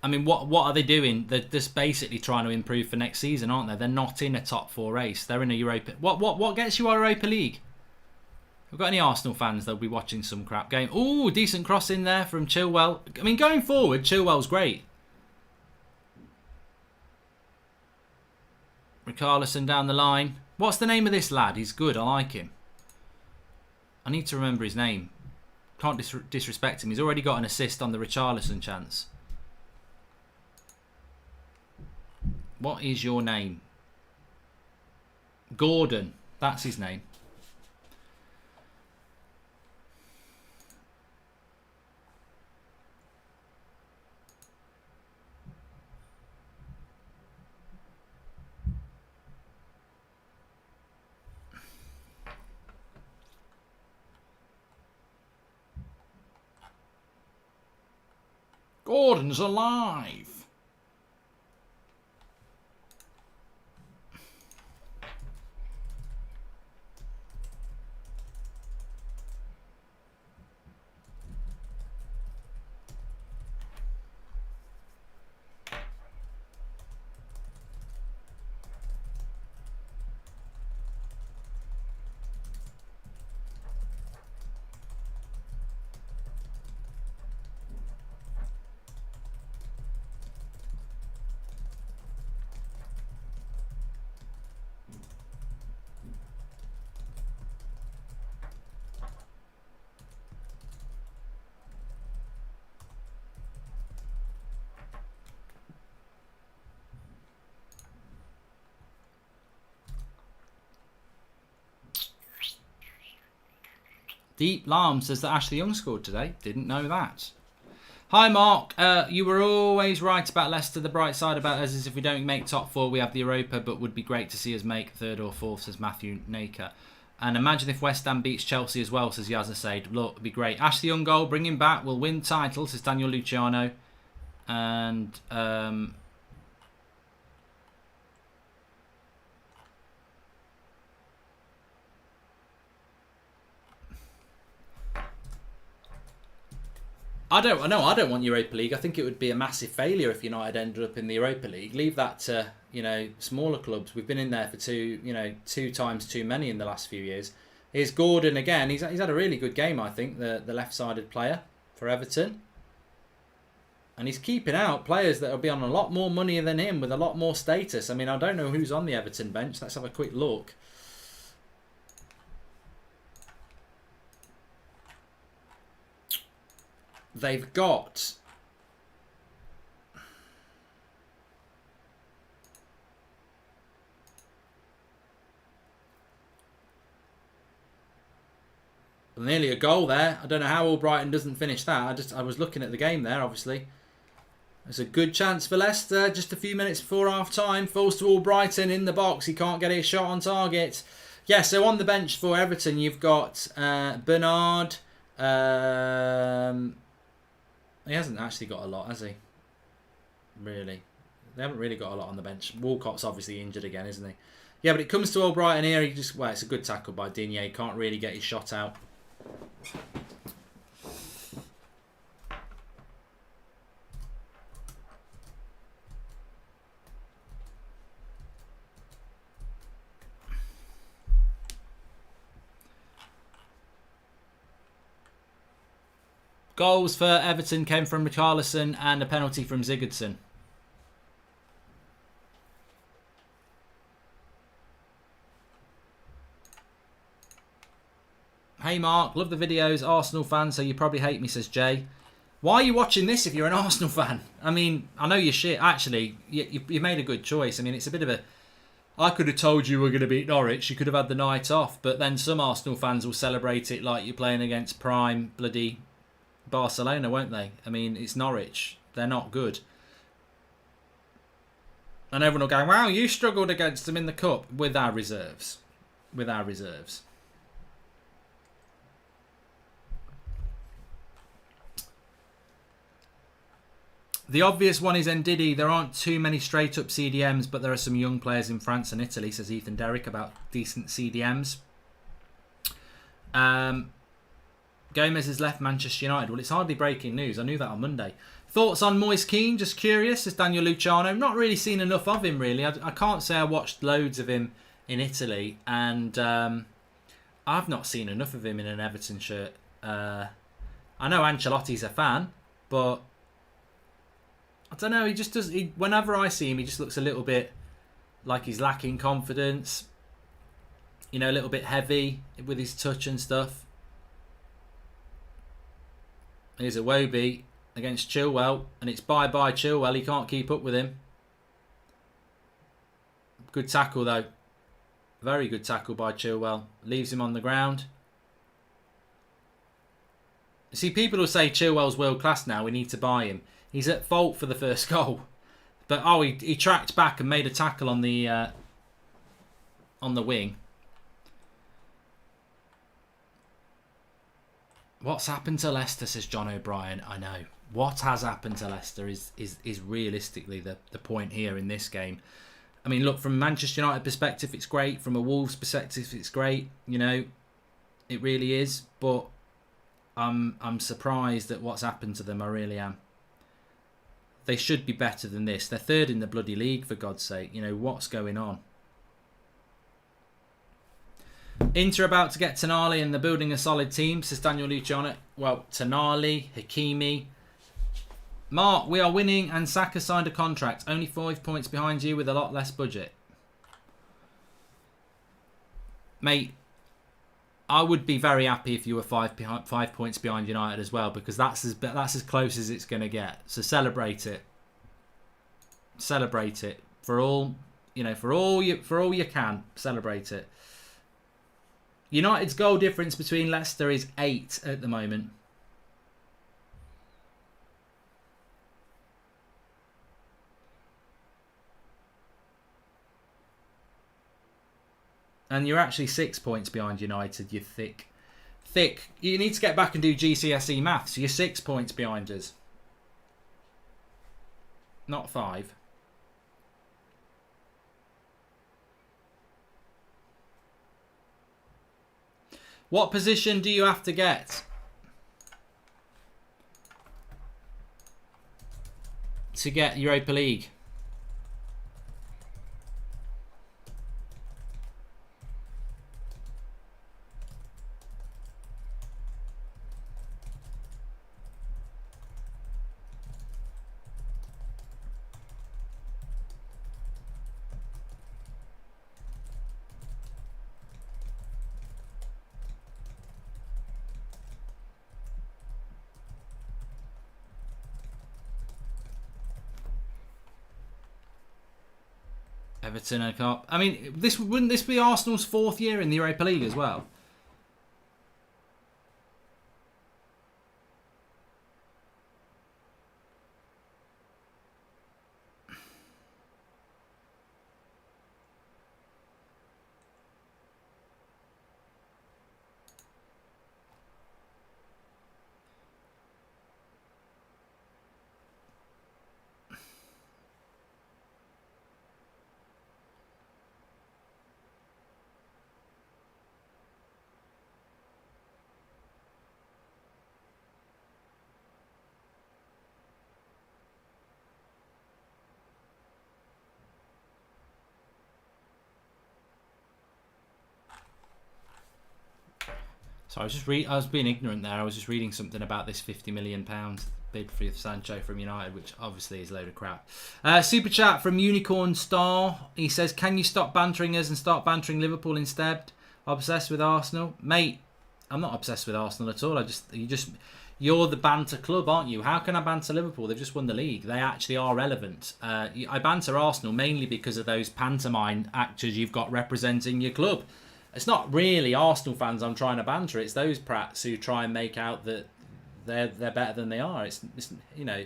I mean, what are they doing? They're just basically trying to improve for next season, aren't they? They're not in a top four race. They're in a Europa. What gets you Europa League? If we've got any Arsenal fans, they'll be watching some crap game. Ooh, decent cross in there from Chilwell. I mean, going forward, Chilwell's great. Richarlison down the line. What's the name of this lad? He's good. I like him. I need to remember his name. Can't disrespect him. He's already got an assist on the Richarlison chance. What is your name? Gordon. That's his name. Gordon's alive. Deep Lam says that Ashley Young scored today. Didn't know that. Hi, Mark. You were always right about Leicester. The bright side about us is if we don't make top 4, we have the Europa, but would be great to see us make 3rd or 4th, says Matthew Naker. And imagine if West Ham beats Chelsea as well, says Yazza Said. Look, it'd be great. Ashley Young goal, bring him back. We'll win title, says Daniel Luciano. And I don't want Europa League. I think it would be a massive failure if United ended up in the Europa League. Leave that to, smaller clubs. We've been in there for two times too many in the last few years. Here's Gordon again. He's had a really good game, I think, the left-sided player for Everton. And he's keeping out players that will be on a lot more money than him with a lot more status. I mean, I don't know who's on the Everton bench. Let's have a quick look. They've got nearly a goal there. I don't know how Albrighton doesn't finish that. I was looking at the game there, obviously. There's a good chance for Leicester. Just a few minutes before half-time. Falls to Albrighton in the box. He can't get a shot on target. Yeah, so on the bench for Everton, you've got Bernard. He hasn't actually got a lot, has he? Really. They haven't really got a lot on the bench. Walcott's obviously injured again, isn't he? Yeah, but it comes to Albrighton here. It's a good tackle by Digne. He can't really get his shot out. Goals for Everton came from Richarlison and a penalty from Sigurdsson. Hey Mark, love the videos. Arsenal fan, so you probably hate me, says Jay. Why are you watching this if you're an Arsenal fan? I mean, I know you're shit. Actually, you made a good choice. I mean, it's a bit of a... I could have told you were going to beat Norwich. You could have had the night off. But then some Arsenal fans will celebrate it like you're playing against prime bloody Barcelona, won't they? I mean, it's Norwich. They're not good. And everyone will go, wow, you struggled against them in the Cup. With our reserves. With our reserves. The obvious one is Ndidi. There aren't too many straight-up CDMs, but there are some young players in France and Italy, says Ethan Derrick, about decent CDMs. Gomez has left Manchester United. Well, it's hardly breaking news. I knew that on Monday. Thoughts on Moise Kean? Just curious, says Daniel Luciano. Not really seen enough of him, really. I can't say I watched loads of him in Italy, and I've not seen enough of him in an Everton shirt. I know Ancelotti's a fan, but I don't know. He just does. Whenever I see him, he just looks a little bit like he's lacking confidence. You know, a little bit heavy with his touch and stuff. Here's a Iwobi against Chilwell, and it's bye-bye Chilwell. He can't keep up with him. Good tackle, though. Very good tackle by Chilwell. Leaves him on the ground. See, people will say Chilwell's world-class now. We need to buy him. He's at fault for the first goal. But, he tracked back and made a tackle on the wing. What's happened to Leicester, says John O'Brien. I know. What has happened to Leicester is realistically the point here in this game. I mean, look, from a Manchester United perspective, it's great. From a Wolves perspective, it's great. You know, it really is. But I'm surprised at what's happened to them. I really am. They should be better than this. They're third in the bloody league, for God's sake. You know, what's going on? Inter about to get Tonali and they're building a solid team, says Daniel Luciano. Well, Tonali, Hakimi. Mark, we are winning and Saka signed a contract. Only 5 points behind you with a lot less budget. Mate, I would be very happy if you were 5 points behind United as well, because that's as close as it's going to get. So celebrate it. Celebrate it. For all you can, celebrate it. United's goal difference between Leicester is 8 at the moment. And you're actually 6 points behind United, you thick. You need to get back and do GCSE maths. You're 6 points behind us. Not 5. What position do you have to get Europa League? Everton, I can't. I mean, wouldn't this be Arsenal's 4th year in the Europa League as well? So I was being ignorant there. I was just reading something about this £50 million bid for Sancho from United, which obviously is a load of crap. Super chat from Unicorn Star. He says, "Can you stop bantering us and start bantering Liverpool instead? Obsessed with Arsenal, mate. I'm not obsessed with Arsenal at all. You're the banter club, aren't you? How can I banter Liverpool? They've just won the league. They actually are relevant. I banter Arsenal mainly because of those pantomime actors you've got representing your club. It's not really Arsenal fans I'm trying to banter. It's those prats who try and make out that they're better than they are. It's you know,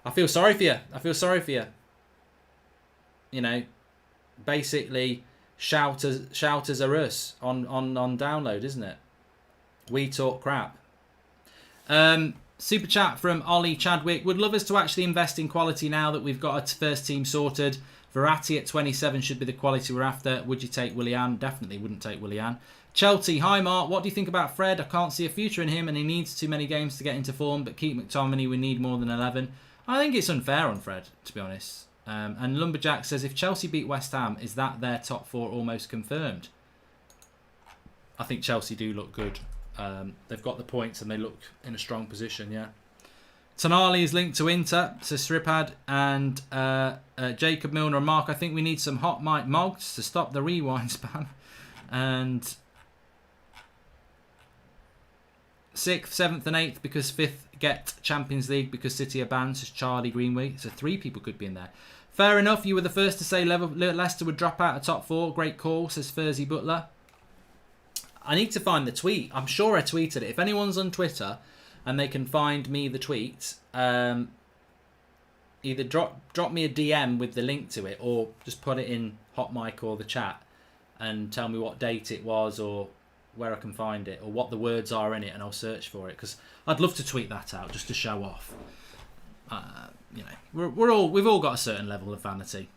I feel sorry for you. You know, basically, shouters are us on download, isn't it? We talk crap. Super chat from Ollie Chadwick. Would love us to actually invest in quality now that we've got a first team sorted. Verratti at 27 should be the quality we're after. Would you take Willian? Definitely wouldn't take Willian. Chelsea, hi Mark. What do you think about Fred? I can't see a future in him and he needs too many games to get into form, but keep McTominay, we need more than 11. I think it's unfair on Fred, to be honest. And Lumberjack says, if Chelsea beat West Ham, is that their top 4 almost confirmed? I think Chelsea do look good. They've got the points and they look in a strong position, yeah. Tonali is linked to Inter, says Sripad, and Jacob Milner and Mark, I think we need some hot mic mogs to stop the rewind spam. And 6th, 7th and 8th because 5th get Champions League because City are banned, says Charlie Greenway. So 3 people could be in there. Fair enough, you were the first to say Leicester would drop out of top 4. Great call, says Furzy Butler. I need to find the tweet. I'm sure I tweeted it. If anyone's on Twitter and they can find me the tweet, either drop me a DM with the link to it or just put it in Hot Mic or the chat and tell me what date it was or where I can find it or what the words are in it, and I'll search for it because I'd love to tweet that out just to show off. You know, we've all got a certain level of vanity.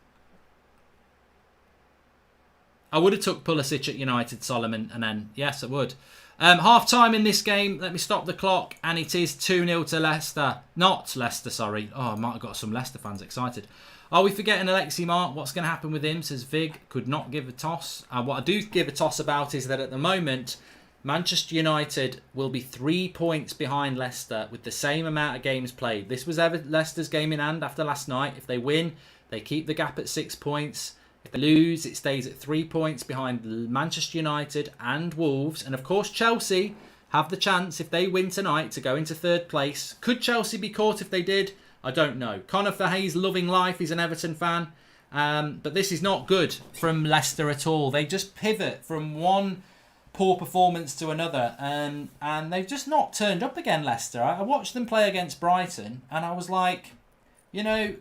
I would have took Pulisic at United, Solomon, and then yes, I would. Half time in this game. Let me stop the clock, and it is 2-0 to Leicester. Not Leicester, sorry. Oh, I might have got some Leicester fans excited. Are we forgetting Alexi Mark? What's going to happen with him? Says Vig. Could not give a toss. What I do give a toss about is that at the moment, Manchester United will be 3 points behind Leicester with the same amount of games played. This was Leicester's game in hand after last night. If they win, they keep the gap at 6 points. If they lose, it stays at 3 points behind Manchester United and Wolves. And of course, Chelsea have the chance, if they win tonight, to go into 3rd place. Could Chelsea be caught if they did? I don't know. Conor Fahey's loving life. He's an Everton fan. But this is not good from Leicester at all. They just pivot from one poor performance to another, and they've just not turned up again, Leicester. I watched them play against Brighton, and I was like, you know,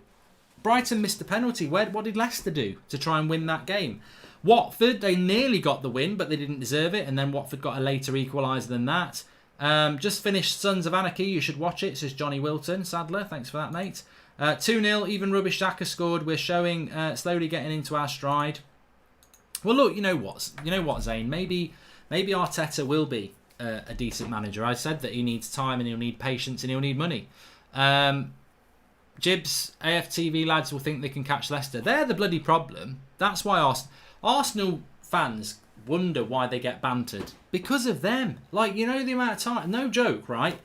Brighton missed the penalty. What did Leicester do to try and win that game? Watford, they nearly got the win, but they didn't deserve it, and then Watford got a later equaliser than that. Just finished Sons of Anarchy. You should watch it, says Johnny Wilton. Sadler, thanks for that, mate. 2-0, even Rubbish Xhaka scored. We're showing, slowly getting into our stride. Well, look, you know what, Zane? Maybe Arteta will be a decent manager. I said that he needs time and he'll need patience and he'll need money. Jibs, AFTV lads will think they can catch Leicester. They're the bloody problem. That's why Arsenal fans wonder why they get bantered. Because of them. Like, you know the amount of time. No joke, right?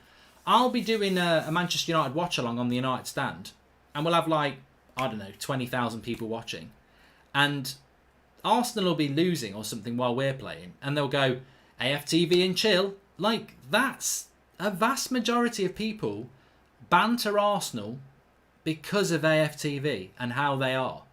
I'll be doing a Manchester United watch-along on the United stand. And we'll have, like, I don't know, 20,000 people watching. And Arsenal will be losing or something while we're playing. And they'll go, AFTV and chill. Like, that's a vast majority of people banter Arsenal because of AFTV and how they are.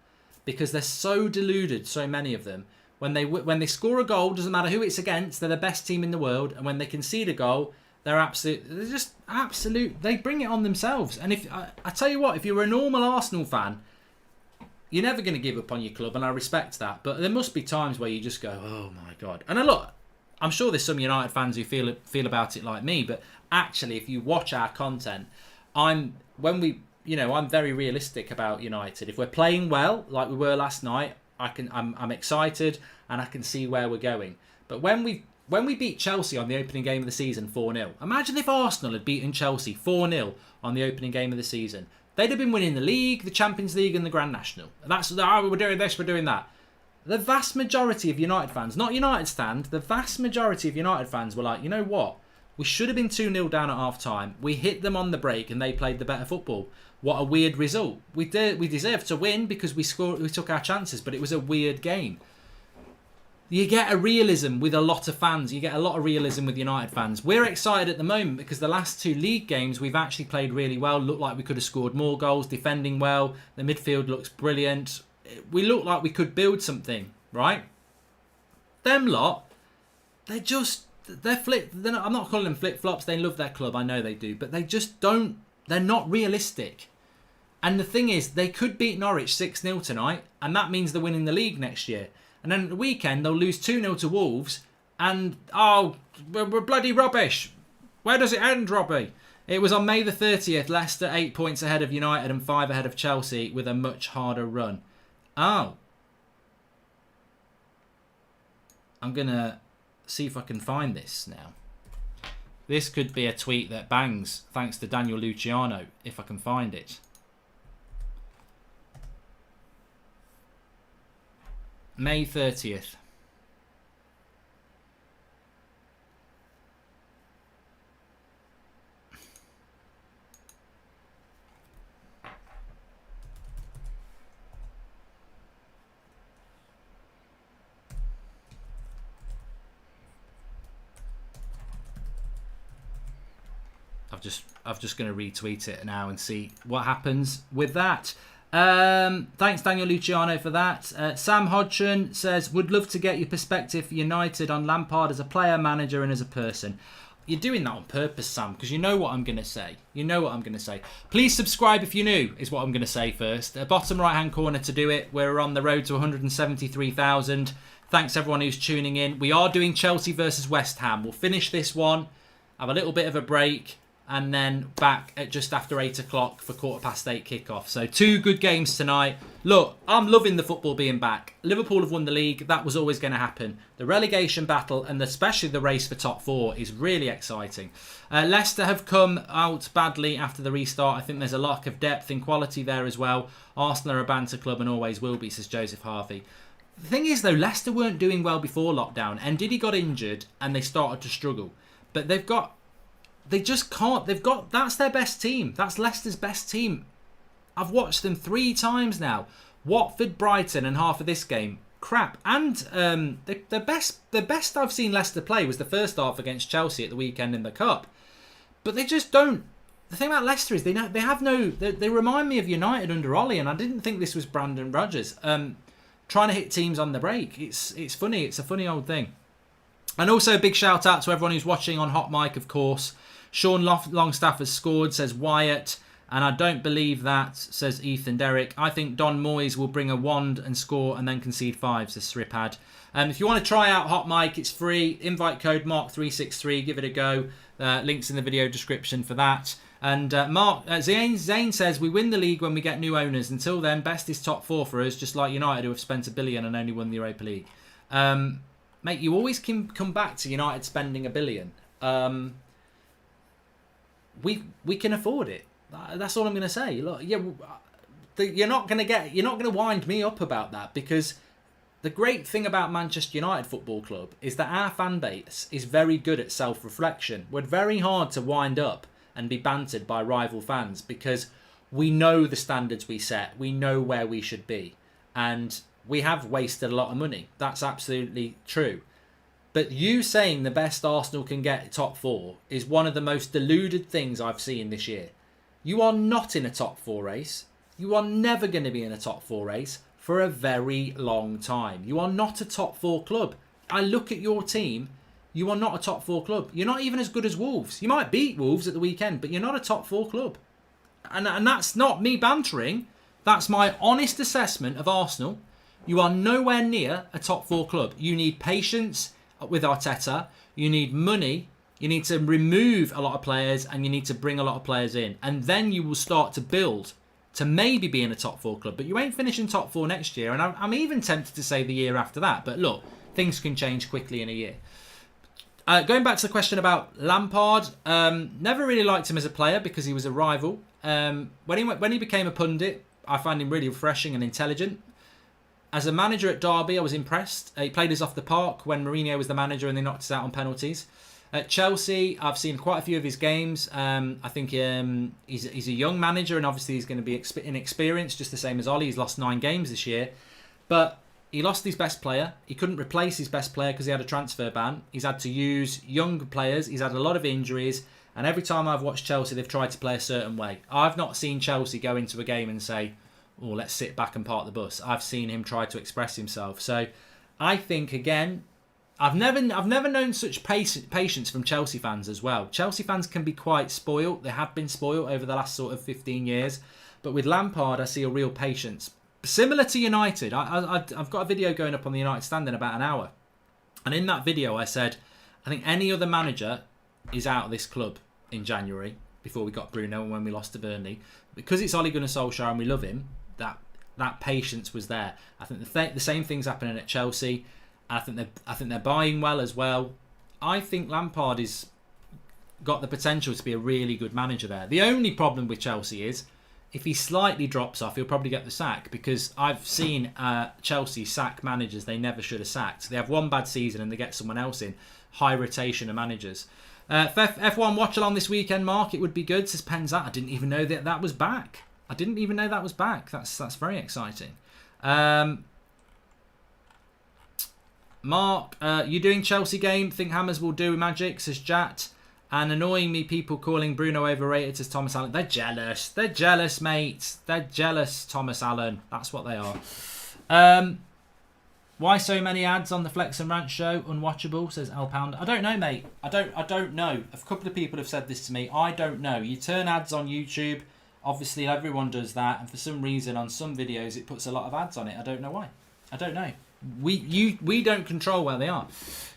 Because they're so deluded, so many of them. When they score a goal, doesn't matter who it's against, they're the best team in the world. And when they concede a goal, they're just absolute. They bring it on themselves. And if I tell you what, if you're a normal Arsenal fan, you're never going to give up on your club, and I respect that. But there must be times where you just go, oh my God. And look, I'm sure there's some United fans who feel about it like me. But actually, if you watch our content, I'm very realistic about United. If we're playing well, like we were last night, I'm excited and I can see where we're going. But when we beat Chelsea on the opening game of the season 4-0, imagine if Arsenal had beaten Chelsea 4-0 on the opening game of the season. They'd have been winning the league, the Champions League and the Grand National. We're doing this, we're doing that. The vast majority of United fans, not United stand, the vast majority of United fans were like, you know what? We should have been 2-0 down at half time. We hit them on the break and they played the better football. What a weird result. We deserved to win because we took our chances, but it was a weird game. You get a realism with a lot of fans. You get a lot of realism with United fans. We're excited at the moment because the last two league games we've actually played really well. Looked like we could have scored more goals, defending well. The midfield looks brilliant. We look like we could build something, right? Them lot, they're I'm not calling them flip-flops. They love their club. I know they do. But they just don't. They're not realistic. And the thing is, they could beat Norwich 6-0 tonight, and that means they're winning the league next year. And then at the weekend, they'll lose 2-0 to Wolves, and, we're bloody rubbish. Where does it end, Robbie? It was on May the 30th, Leicester 8 points ahead of United and 5 ahead of Chelsea with a much harder run. Oh. I'm going to see if I can find this now. This could be a tweet that bangs, thanks to Daniel Luciano, if I can find it. May 30th. I'm just going to retweet it now and see what happens with that. Thanks Daniel Luciano for that. Sam Hodgson says, would love to get your perspective for United on Lampard as a player, manager and as a person. You're doing that on purpose, Sam, because you know what I'm going to say. You know what I'm going to say. Please subscribe if you're new, is what I'm going to say first. Bottom right hand corner to do it. We're on the road to 173,000. Thanks everyone who's tuning in. We are doing Chelsea versus West Ham. We'll finish this one, have a little bit of a break, and then back at just after 8 o'clock for 8:15 kickoff. So 2 good games tonight. Look, I'm loving the football being back. Liverpool have won the league. That was always going to happen. The relegation battle and especially the race for top 4 is really exciting. Leicester have come out badly after the restart. I think there's a lack of depth and quality there as well. Arsenal are a banter club and always will be, says Joseph Harvey. The thing is though, Leicester weren't doing well before lockdown. Ndidi got injured and they started to struggle. But they just can't. That's their best team. That's Leicester's best team. I've watched them 3 times now. Watford, Brighton, and half of this game. Crap. And the best I've seen Leicester play was the first half against Chelsea at the weekend in the Cup. But they just don't. The thing about Leicester is they remind me of United under Ollie, and I didn't think this was Brandon Rodgers. Trying to hit teams on the break. It's funny. It's a funny old thing. And also a big shout out to everyone who's watching on Hot Mic, of course. Sean Longstaff has scored, says Wyatt. And I don't believe that, says Ethan Derrick. I think Don Moyes will bring a wand and score and then concede 5, says Sripad. If you want to try out Hot Mic, it's free. Invite code Mark363. Give it a go. Links in the video description for that. And Zane says, we win the league when we get new owners. Until then, best is top 4 for us, just like United, who have spent $1 billion and only won the Europa League. Mate, you always can come back to United spending $1 billion. We can afford it. That's all I'm going to say. Look, yeah, you're not going to wind me up about that, because the great thing about Manchester United Football Club is that our fan base is very good at self-reflection. We're very hard to wind up and be bantered by rival fans, because we know the standards we set. We know where we should be. And we have wasted a lot of money. That's absolutely true. But you saying the best Arsenal can get top 4 is one of the most deluded things I've seen this year. You are not in a top 4 race. You are never going to be in a top 4 race for a very long time. You are not a top 4 club. I look at your team. You are not a top 4 club. You're not even as good as Wolves. You might beat Wolves at the weekend, but you're not a top 4 club. And that's not me bantering. That's my honest assessment of Arsenal. You are nowhere near a top 4 club. You need patience with Arteta. You need money. You need to remove a lot of players, and you need to bring a lot of players in. And then you will start to build to maybe be in a top 4 club. But you ain't finishing top 4 next year. And I'm even tempted to say the year after that. But look, things can change quickly in a year. Going back to the question about Lampard, never really liked him as a player because he was a rival. When he became a pundit, I found him really refreshing and intelligent. As a manager at Derby, I was impressed. He played us off the park when Mourinho was the manager and they knocked us out on penalties. At Chelsea, I've seen quite a few of his games. I think he's a young manager, and obviously he's going to be inexperienced, just the same as Ollie. He's lost 9 games this year. But he lost his best player. He couldn't replace his best player because he had a transfer ban. He's had to use young players. He's had a lot of injuries. And every time I've watched Chelsea, they've tried to play a certain way. I've not seen Chelsea go into a game and say, oh, let's sit back and park the bus. I've seen him try to express himself. So I think, again, I've never known such patience from Chelsea fans as well. Chelsea fans can be quite spoilt. They have been spoilt over the last sort of 15 years. But with Lampard, I see a real patience. Similar to United. I've got a video going up on the United stand in about an hour. And in that video, I said, I think any other manager is out of this club in January, before we got Bruno and when we lost to Burnley. Because it's Ole Gunnar Solskjaer and we love him, that patience was there. I think the same thing's happening at Chelsea. I think they're buying well as well. I think Lampard is got the potential to be a really good manager there. The only problem with Chelsea is if he slightly drops off, he'll probably get the sack, because I've seen Chelsea sack managers they never should have sacked. They have one bad season and they get someone else in. High rotation of managers. F1 watch along this weekend, Mark. It would be good, says Penzat. I didn't even know that was back. That's very exciting. Mark, you doing Chelsea game? Think Hammers will do magic, says Jat. And annoying me, people calling Bruno overrated, says Thomas Allen. They're jealous. They're jealous, mate. They're jealous, Thomas Allen. That's what they are. Why so many ads on the Flex and Rant show? Unwatchable, says L Pound. I don't know, mate. I don't know. A couple of people have said this to me. I don't know. You turn ads on YouTube. Obviously, everyone does that. And for some reason, on some videos, it puts a lot of ads on it. I don't know why. I don't know. We don't control where they are.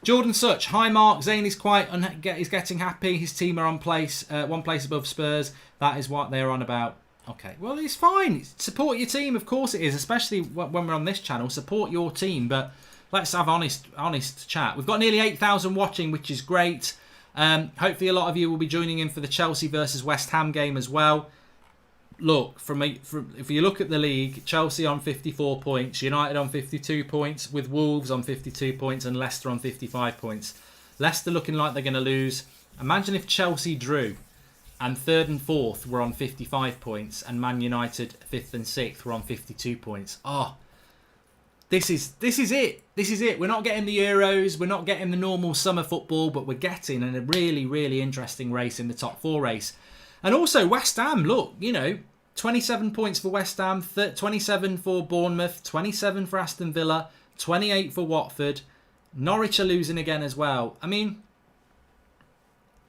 Jordan Such. Hi, Mark. Zane is is getting happy. His team are on one place above Spurs. That is what they're on about. Okay, well, it's fine. Support your team, of course it is, especially when we're on this channel. Support your team, but let's have honest chat. We've got nearly 8,000 watching, which is great. Hopefully a lot of you will be joining in for the Chelsea versus West Ham game as well. Look, if you look at the league, Chelsea on 54 points, United on 52 points, with Wolves on 52 points and Leicester on 55 points. Leicester looking like they're going to lose. Imagine if Chelsea drew and 3rd and 4th were on 55 points, and Man United 5th and 6th were on 52 points. This is it. This is it. We're not getting the Euros. We're not getting the normal summer football, but we're getting a really, really interesting race in the top 4 race. And also West Ham, look, 27 points for West Ham, 27 for Bournemouth, 27 for Aston Villa, 28 for Watford. Norwich are losing again as well. I mean,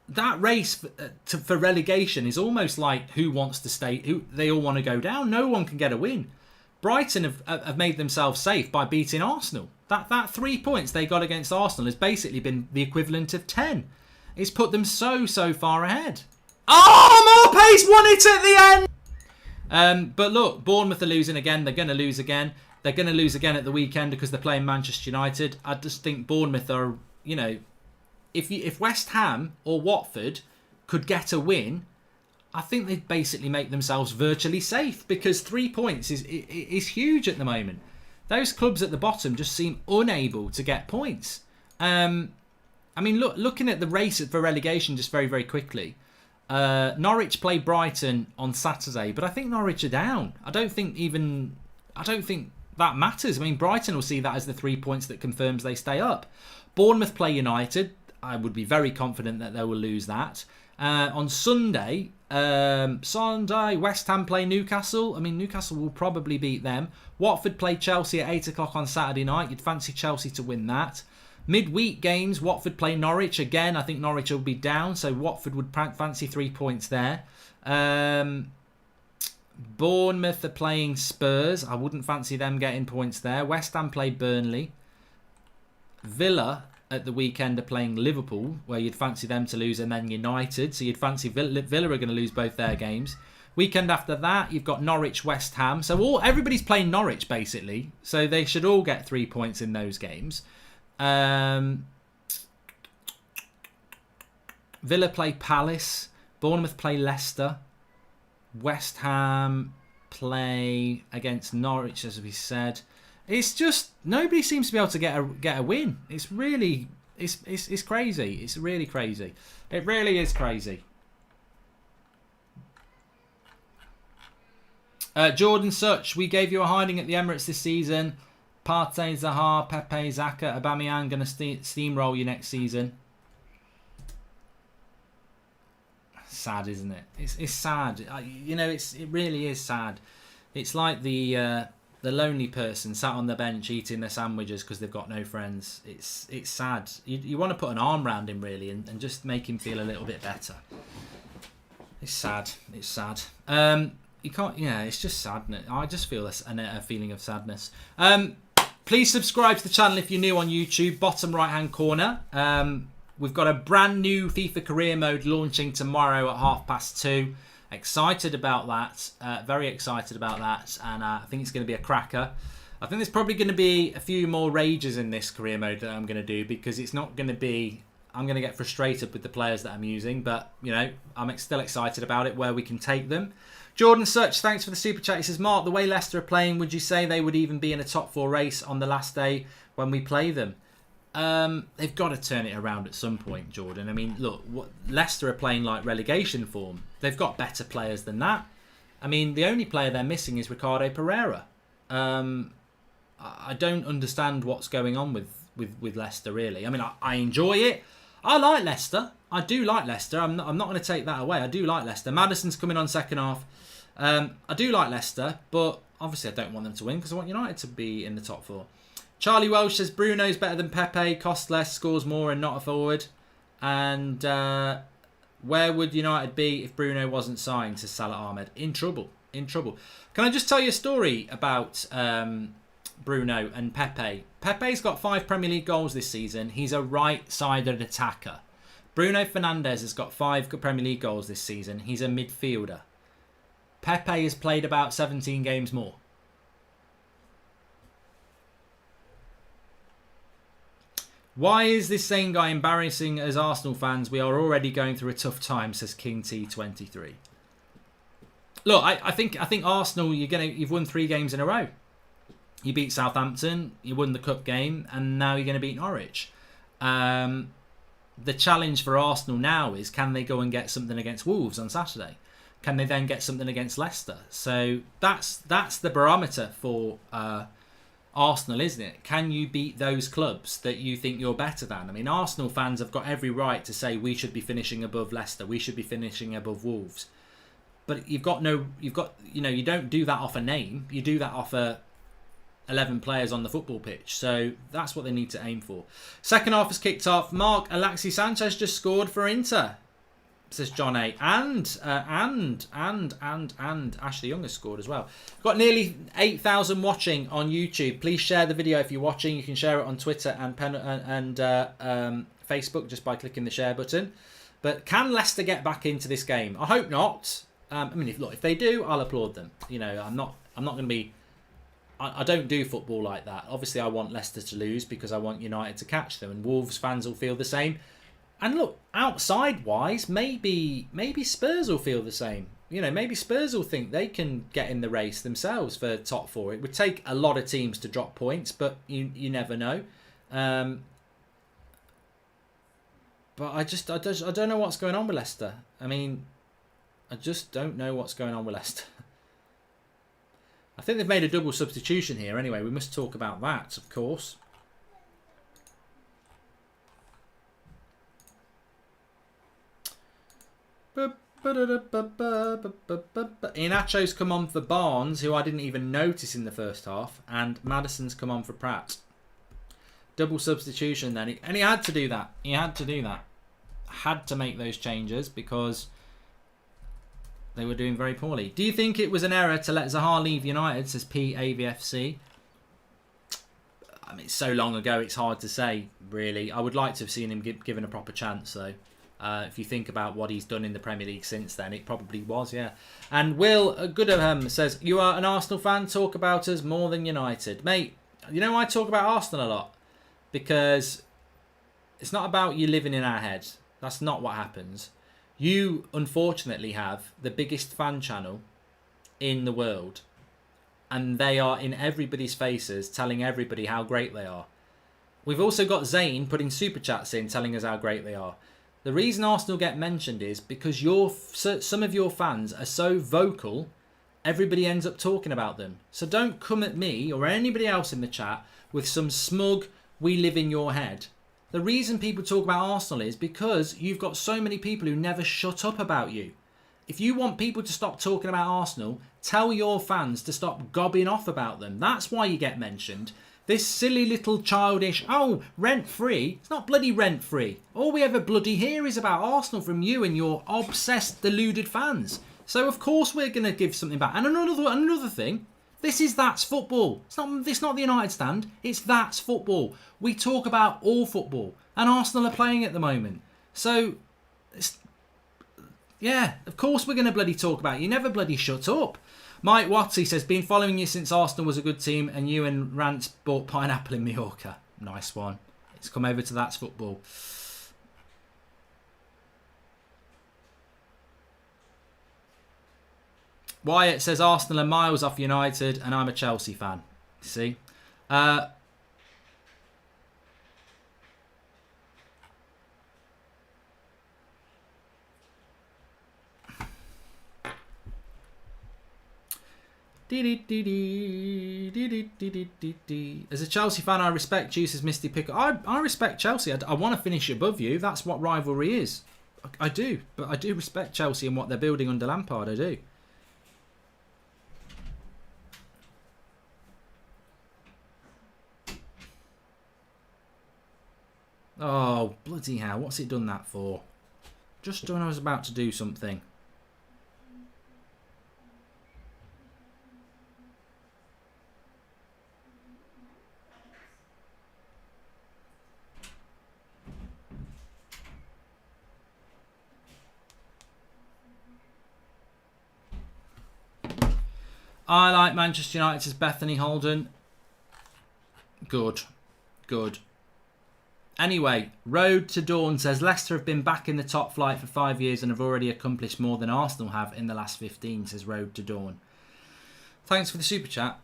that race for relegation is almost like who wants to stay. Who they all want to go down. No one can get a win. Brighton have made themselves safe by beating Arsenal. That 3 points they got against Arsenal has basically been the equivalent of 10. It's put them so far ahead. Oh, Morpace won it at the end! But look, Bournemouth are losing again. They're going to lose again. They're going to lose again at the weekend because they're playing Manchester United. I just think Bournemouth are, you know, if West Ham or Watford could get a win, I think they'd basically make themselves virtually safe because 3 points is huge at the moment. Those clubs at the bottom just seem unable to get points. I mean, looking at the race for relegation just very quickly, Norwich play Brighton on Saturday, but I think Norwich are down. I don't think that matters. I mean, Brighton will see that as the 3 points that confirms they stay up. Bournemouth play United. I would be very confident that they will lose that. On Sunday, West Ham play Newcastle. I mean, Newcastle will probably beat them. Watford play Chelsea at 8 o'clock on Saturday night. You'd fancy Chelsea to win that. Midweek games, Watford play Norwich. Again, I think Norwich will be down, so Watford would fancy 3 points there. Bournemouth are playing Spurs. I wouldn't fancy them getting points there. West Ham play Burnley. Villa at the weekend are playing Liverpool, where you'd fancy them to lose, and then United. So you'd fancy Villa are going to lose both their games. Weekend after that, you've got Norwich, West Ham. So everybody's playing Norwich, basically. So they should all get 3 points in those games. Villa play Palace. Bournemouth play Leicester. West Ham play against Norwich, as we said. It's just nobody seems to be able to get a win. It's really it's crazy. It's really crazy. It really is crazy. Jordan Such, we gave you a hiding at the Emirates this season. Partey, Zaha, Pepe, Xhaka, Aubameyang going to steamroll you next season. Sad, isn't it? It's sad. You know, it really is sad. It's like the lonely person sat on the bench eating their sandwiches because they've got no friends. It's sad. You want to put an arm around him really and just make him feel a little bit better. It's sad. It's sad. You can't. Yeah, it's just sad. I just feel a feeling of sadness. Please subscribe to the channel if you're new on YouTube. Bottom right hand corner. We've got a brand new FIFA career mode launching tomorrow at 2:30. Excited about that. Very excited about that. And I think it's going to be a cracker. I think there's probably going to be a few more rages in this career mode that I'm going to do because it's not going to be... I'm going to get frustrated with the players that I'm using. But, you know, I'm still excited about it, where we can take them. Jordan Such, thanks for the super chat. He says, Mark, the way Leicester are playing, would you say they would even be in a top 4 race on the last day when we play them? They've got to turn it around at some point, Jordan. I mean, look, Leicester are playing like relegation form. They've got better players than that. I mean, the only player they're missing is Ricardo Pereira. I don't understand what's going on with Leicester, really. I mean, I enjoy it. I like Leicester. I do like Leicester. I'm not going to take that away. I do like Leicester. Maddison's coming on second half. I do like Leicester, but obviously I don't want them to win because I want United to be in the top 4. Charlie Welsh says Bruno's better than Pepe, costs less, scores more and not a forward. And where would United be if Bruno wasn't signed, to Salah Ahmed? In trouble. In trouble. Can I just tell you a story about Bruno and Pepe? Pepe's got 5 Premier League goals this season. He's a right-sided attacker. Bruno Fernandes has got 5 Premier League goals this season. He's a midfielder. Pepe has played about 17 games more. Why is this same guy embarrassing as Arsenal fans? We are already going through a tough time, says King T23. Look, I think Arsenal, you've won 3 games in a row. You beat Southampton, you won the cup game, and now you're going to beat Norwich. The challenge for Arsenal now is, can they go and get something against Wolves on Saturday? Can they then get something against Leicester? So that's the barometer for Arsenal, isn't it? Can you beat those clubs that you think you're better than? I mean, Arsenal fans have got every right to say we should be finishing above Leicester, we should be finishing above Wolves. But you don't do that off a name. You do that off a 11 players on the football pitch. So that's what they need to aim for. Second half has kicked off. Mark, Alexis Sanchez just scored for Inter, says John A. And Ashley Young has scored as well. Got nearly 8,000 watching on YouTube. Please share the video if you're watching. You can share it on Twitter and Facebook just by clicking the share button. But can Leicester get back into this game? I hope not. I mean, if they do, I'll applaud them. You know, I'm not going to be. I don't do football like that. Obviously, I want Leicester to lose because I want United to catch them, and Wolves fans will feel the same. And look, outside-wise, maybe Spurs will feel the same. You know, maybe Spurs will think they can get in the race themselves for top four. It would take a lot of teams to drop points, but you never know. But I don't know what's going on with Leicester. I mean, I just don't know what's going on with Leicester. I think they've made a double substitution here. Anyway, we must talk about that, of course. Iheanacho's come on for Barnes, who I didn't even notice in the first half, and Maddison's come on for Pratt. Double substitution then, and he had to do that. Had to make those changes because they were doing very poorly. Do you think it was an error to let Zaha leave United, says PAVFC? I mean, it's so long ago, it's hard to say, really. I would like to have seen him given a proper chance, though. If you think about what he's done in the Premier League since then, it probably was, yeah. And Will Goodham says, you are an Arsenal fan, talk about us more than United. Mate, you know I talk about Arsenal a lot because it's not about you living in our heads. That's not what happens. You, unfortunately, have the biggest fan channel in the world, and they are in everybody's faces telling everybody how great they are. We've also got Zayn putting super chats in telling us how great they are. The reason Arsenal get mentioned is because some of your fans are so vocal, everybody ends up talking about them. So don't come at me or anybody else in the chat with some smug, we live in your head. The reason people talk about Arsenal is because you've got so many people who never shut up about you. If you want people to stop talking about Arsenal, tell your fans to stop gobbing off about them. That's why you get mentioned. This silly little childish, oh, rent-free. It's not bloody rent-free. All we ever bloody hear is about Arsenal from you and your obsessed, deluded fans. So of course we're going to give something back. And another thing, that's football. It's not the United stand. It's that's football. We talk about all football. And Arsenal are playing at the moment. So, yeah, of course we're going to bloody talk about it. You never bloody shut up. Mike Watsy says, been following you since Arsenal was a good team and you and Rance bought pineapple in Mallorca. Nice one. It's come over to that's football. Wyatt says Arsenal are miles off United and I'm a Chelsea fan. See? As a Chelsea fan, I respect Juice's Misty Pickle. I respect Chelsea. I want to finish above you. That's what rivalry is. I do. But I do respect Chelsea and what they're building under Lampard. I do. Oh, bloody hell. What's it done that for? Just when I was about to do something. I like Manchester United, says Bethany Holden. Good. Anyway, Road to Dawn says Leicester have been back in the top flight for 5 years and have already accomplished more than Arsenal have in the last 15, says Road to Dawn. Thanks for the super chat.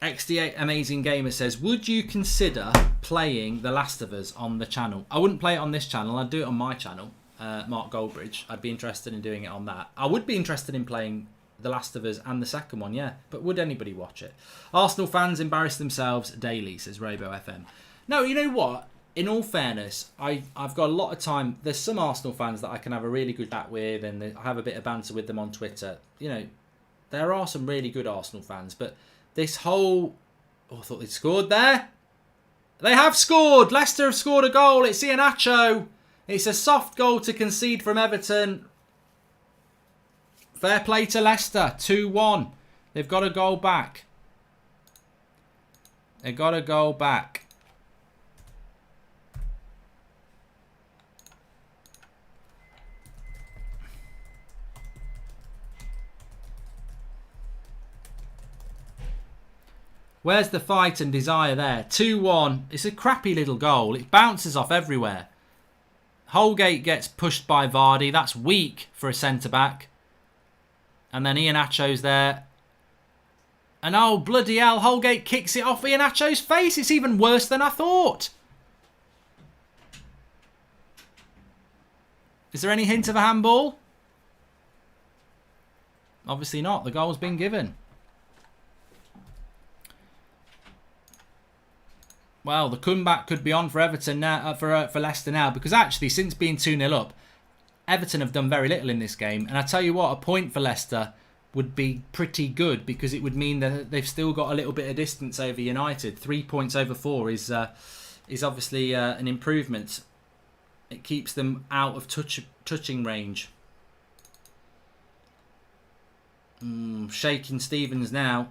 XD8 Amazing Gamer says, would you consider playing The Last of Us on the channel? I wouldn't play it on this channel. I'd do it on my channel, Mark Goldbridge. I'd be interested in doing it on that. I would be interested in playing The Last of Us and the second one, yeah. But would anybody watch it? Arsenal fans embarrass themselves daily, says Robo FM. No, you know what? In all fairness, I've got a lot of time. There's some Arsenal fans that I can have a really good chat with and I have a bit of banter with them on Twitter. You know, there are some really good Arsenal fans, but this whole... Oh, I thought they'd scored there. They have scored. Leicester have scored a goal. It's Iheanacho. It's a soft goal to concede from Everton. Fair play to Leicester. 2-1. They've got a goal back. They've got a goal back. Where's the fight and desire there? 2-1. It's a crappy little goal. It bounces off everywhere. Holgate gets pushed by Vardy. That's weak for a centre-back. And then Iheanacho's there. And oh, bloody hell, Holgate kicks it off Iheanacho's face. It's even worse than I thought. Is there any hint of a handball? Obviously not. The goal's been given. Well, the comeback could be on for Everton now, for Leicester now, because actually, since being 2-0 up, Everton have done very little in this game. And I tell you what, a point for Leicester would be pretty good, because it would mean that they've still got a little bit of distance over United. 3 points over 4 is obviously an improvement. It keeps them out of touching range. Shaking Stevens now.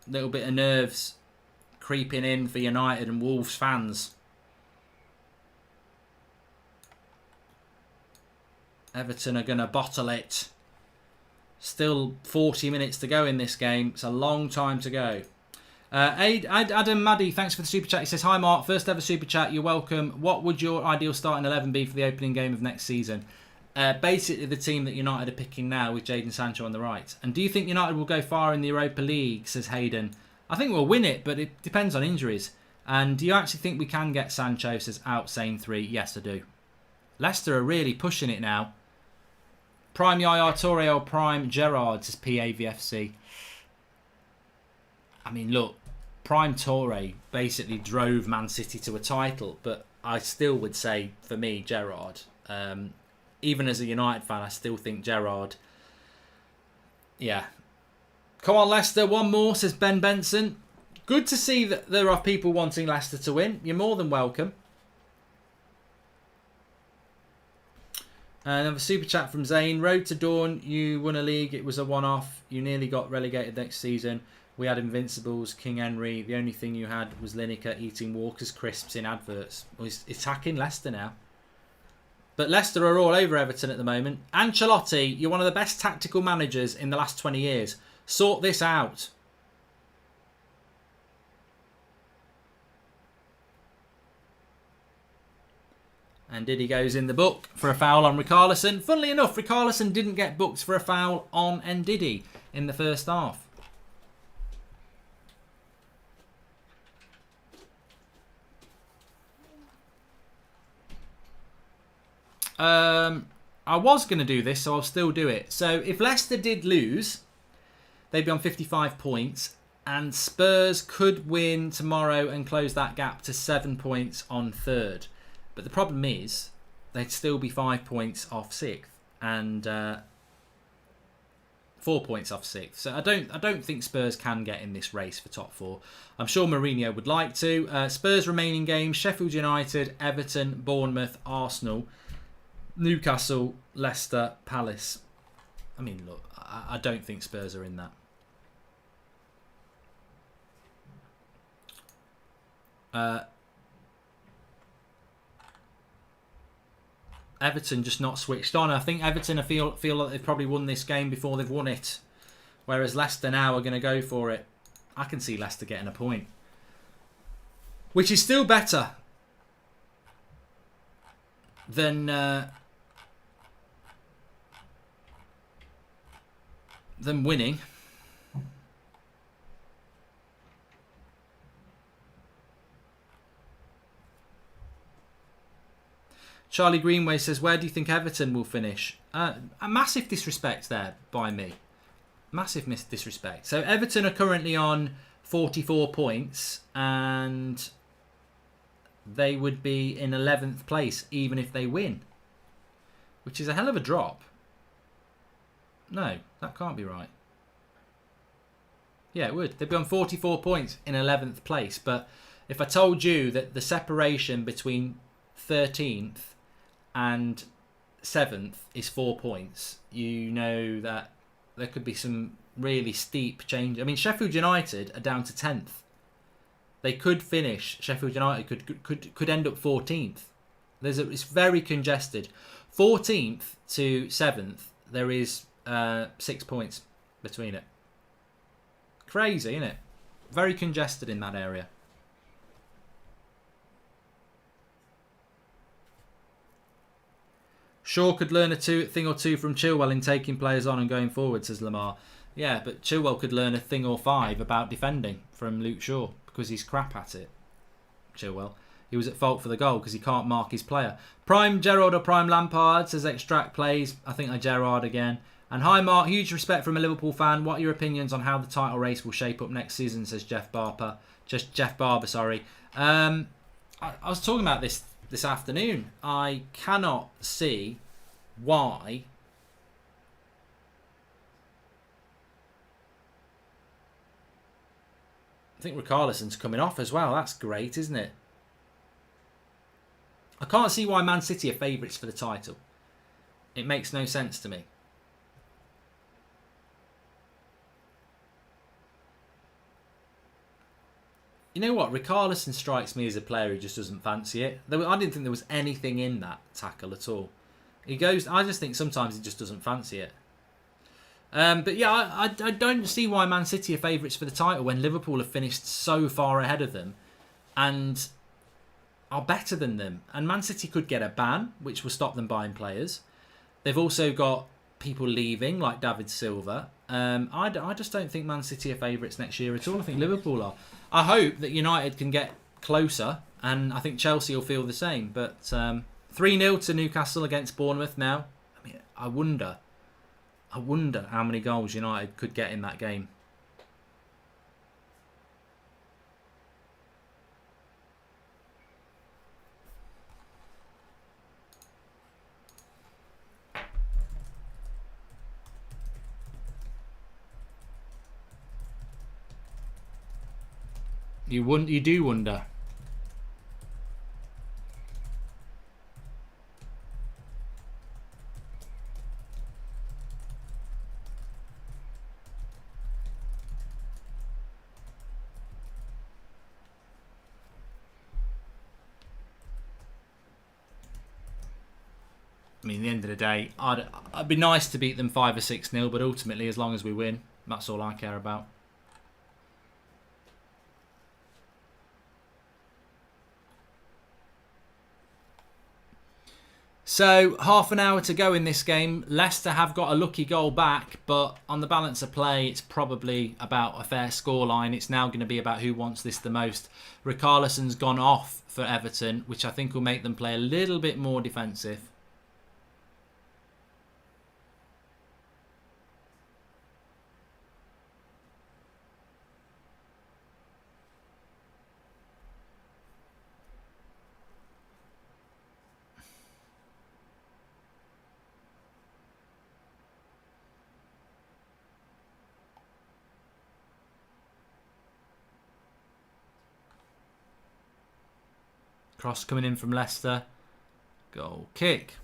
A little bit of nerves creeping in for United and Wolves fans. Everton are going to bottle it. Still 40 minutes to go in this game. It's a long time to go. Adam Maddy, thanks for the super chat. He says, hi Mark, first ever super chat. You're welcome. What would your ideal starting 11 be for the opening game of next season? Basically the team that United are picking now with Jadon Sancho on the right. And do you think United will go far in the Europa League, says Hayden? I think we'll win it, but it depends on injuries. And do you actually think we can get Sancho, says Outsane3? Yes, I do. Leicester are really pushing it now. Prime Yaya Toure or Prime Gerrard, says PAVFC. I mean, look, Prime Toure basically drove Man City to a title, but I still would say, for me, Gerrard. Even as a United fan, I still think Gerrard. Yeah. Come on, Leicester, one more, says Ben Benson. Good to see that there are people wanting Leicester to win. You're more than welcome. Another super chat from Zane. Road to Dawn, you won a league. It was a one-off. You nearly got relegated next season. We had Invincibles, King Henry. The only thing you had was Lineker eating Walker's crisps in adverts. Well, he's attacking Leicester now. But Leicester are all over Everton at the moment. Ancelotti, you're one of the best tactical managers in the last 20 years. Sort this out. And Diddy goes in the book for a foul on Richarlison. Funnily enough, Richarlison didn't get booked for a foul on Ndidi in the first half. I was going to do this, so I'll still do it. So if Leicester did lose, they'd be on 55 points. And Spurs could win tomorrow and close that gap to 7 points on third. But the problem is, they'd still be 5 points off sixth and 4 points off sixth. So I don't think Spurs can get in this race for top four. I'm sure Mourinho would like to. Spurs remaining games: Sheffield United, Everton, Bournemouth, Arsenal, Newcastle, Leicester, Palace. I mean, look, I don't think Spurs are in that. Everton just not switched on. I think Everton feel like they've probably won this game before they've won it. Whereas Leicester now are going to go for it. I can see Leicester getting a point. Which is still better than winning. Charlie Greenway says, where do you think Everton will finish? A massive disrespect there by me. Massive disrespect. So Everton are currently on 44 points and they would be in 11th place even if they win. Which is a hell of a drop. No, that can't be right. Yeah, it would. They'd be on 44 points in 11th place. But if I told you that the separation between 13th and 7th is 4 points, you know that there could be some really steep change. I mean, Sheffield United are down to 10th. They could finish. Sheffield United could end up 14th. It's very congested. 14th to 7th, there is 6 points between it. Crazy, isn't it? Very congested in that area. Shaw could learn a thing or two from Chilwell in taking players on and going forward, says Lamar. Yeah, but Chilwell could learn a thing or five about defending from Luke Shaw because he's crap at it. Chilwell. He was at fault for the goal because he can't mark his player. Prime Gerrard or Prime Lampard says extract plays. I think I Gerrard again. And hi Mark, huge respect from a Liverpool fan. What are your opinions on how the title race will shape up next season, says Jeff Barber. Sorry. I was talking about this afternoon. I cannot see why I think Richarlison's coming off as well. That's great, isn't it? I can't see why Man City are favourites for the title. It makes no sense to me. You know what? Richarlison strikes me as a player who just doesn't fancy it. I didn't think there was anything in that tackle at all. I just think sometimes he just doesn't fancy it. But yeah, I don't see why Man City are favourites for the title when Liverpool have finished so far ahead of them and are better than them. And Man City could get a ban, which will stop them buying players. They've also got people leaving, like David Silva. I just don't think Man City are favourites next year at all. I think Liverpool are. I hope that United can get closer, and I think Chelsea will feel the same. But 3-0 to Newcastle against Bournemouth now. I mean, I wonder how many goals United could get in that game. You do wonder. I mean, at the end of the day, I'd be nice to beat them 5 or 6-0, but ultimately, as long as we win, that's all I care about. So, half an hour to go in this game. Leicester have got a lucky goal back, but on the balance of play, it's probably about a fair scoreline. It's now going to be about who wants this the most. Richarlison's gone off for Everton, which I think will make them play a little bit more defensive. Cross coming in from Leicester. Goal kick.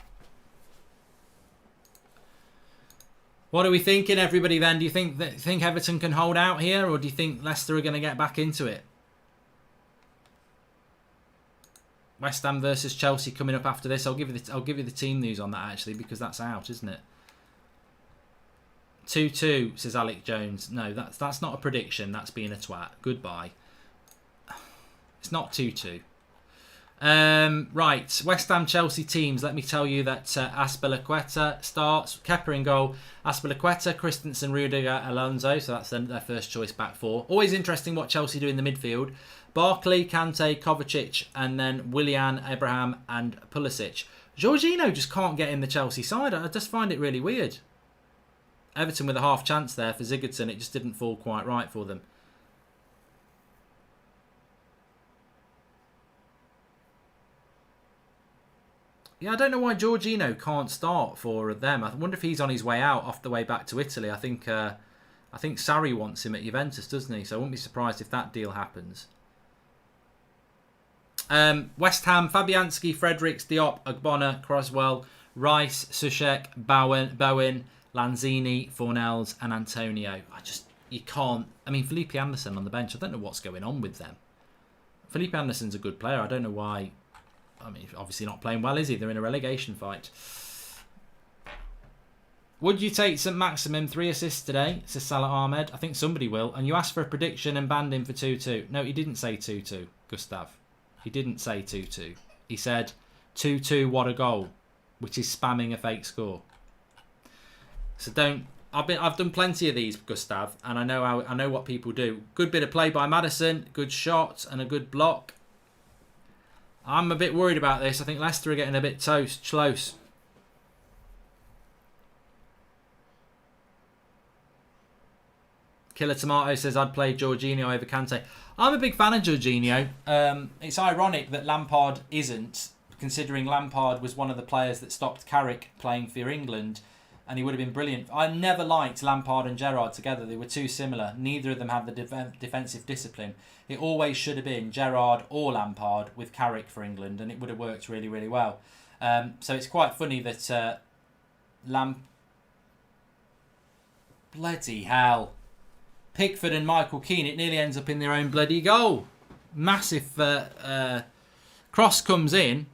What are we thinking, everybody, then? Do you think Everton can hold out here, or do you think Leicester are going to get back into it? West Ham versus Chelsea coming up after this. I'll give you the team news on that, actually, because that's out, isn't it? 2-2, says Alec Jones. No, that's not a prediction. That's being a twat. Goodbye. It's not 2-2. Right, West Ham Chelsea teams. Let me tell you that Azpilicueta starts, Kepa in goal, Azpilicueta, Christensen, Rudiger, Alonso. So that's their first choice back four. Always interesting what Chelsea do in the midfield. Barkley, Kante, Kovacic, and then Willian, Abraham, and Pulisic. Jorginho just can't get in the Chelsea side. I just find it really weird. Everton with a half chance there for Sigurdsson. It just didn't fall quite right for them. Yeah, I don't know why Jorginho can't start for them. I wonder if he's on his way out, off the way back to Italy. I think I think Sarri wants him at Juventus, doesn't he? So I wouldn't be surprised if that deal happens. West Ham, Fabianski, Fredericks, Diop, Ogbonna, Croswell, Rice, Sushek, Bowen, Lanzini, Fornells and Antonio. You can't... I mean, Felipe Anderson on the bench, I don't know what's going on with them. Felipe Anderson's a good player. I don't know why... I mean, obviously not playing well, is he? They're in a relegation fight. Would you take St. Maximum 3 assists today? Says Salah Ahmed. I think somebody will. And you asked for a prediction and banned him for 2-2. No, he didn't say 2-2, Gustav. He didn't say 2-2. He said 2-2, what a goal. Which is spamming a fake score. So don't... I've done plenty of these, Gustav, and I know what people do. Good bit of play by Maddison, good shot and a good block. I'm a bit worried about this. I think Leicester are getting a bit close. Killer Tomato says I'd play Jorginho over Kante. I'm a big fan of Jorginho. It's ironic that Lampard isn't, considering Lampard was one of the players that stopped Carrick playing for England. And he would have been brilliant. I never liked Lampard and Gerrard together. They were too similar. Neither of them had the defensive discipline. It always should have been Gerrard or Lampard with Carrick for England, and it would have worked really, really well. So it's quite funny that bloody hell. Pickford and Michael Keane, it nearly ends up in their own bloody goal. Massive cross comes in.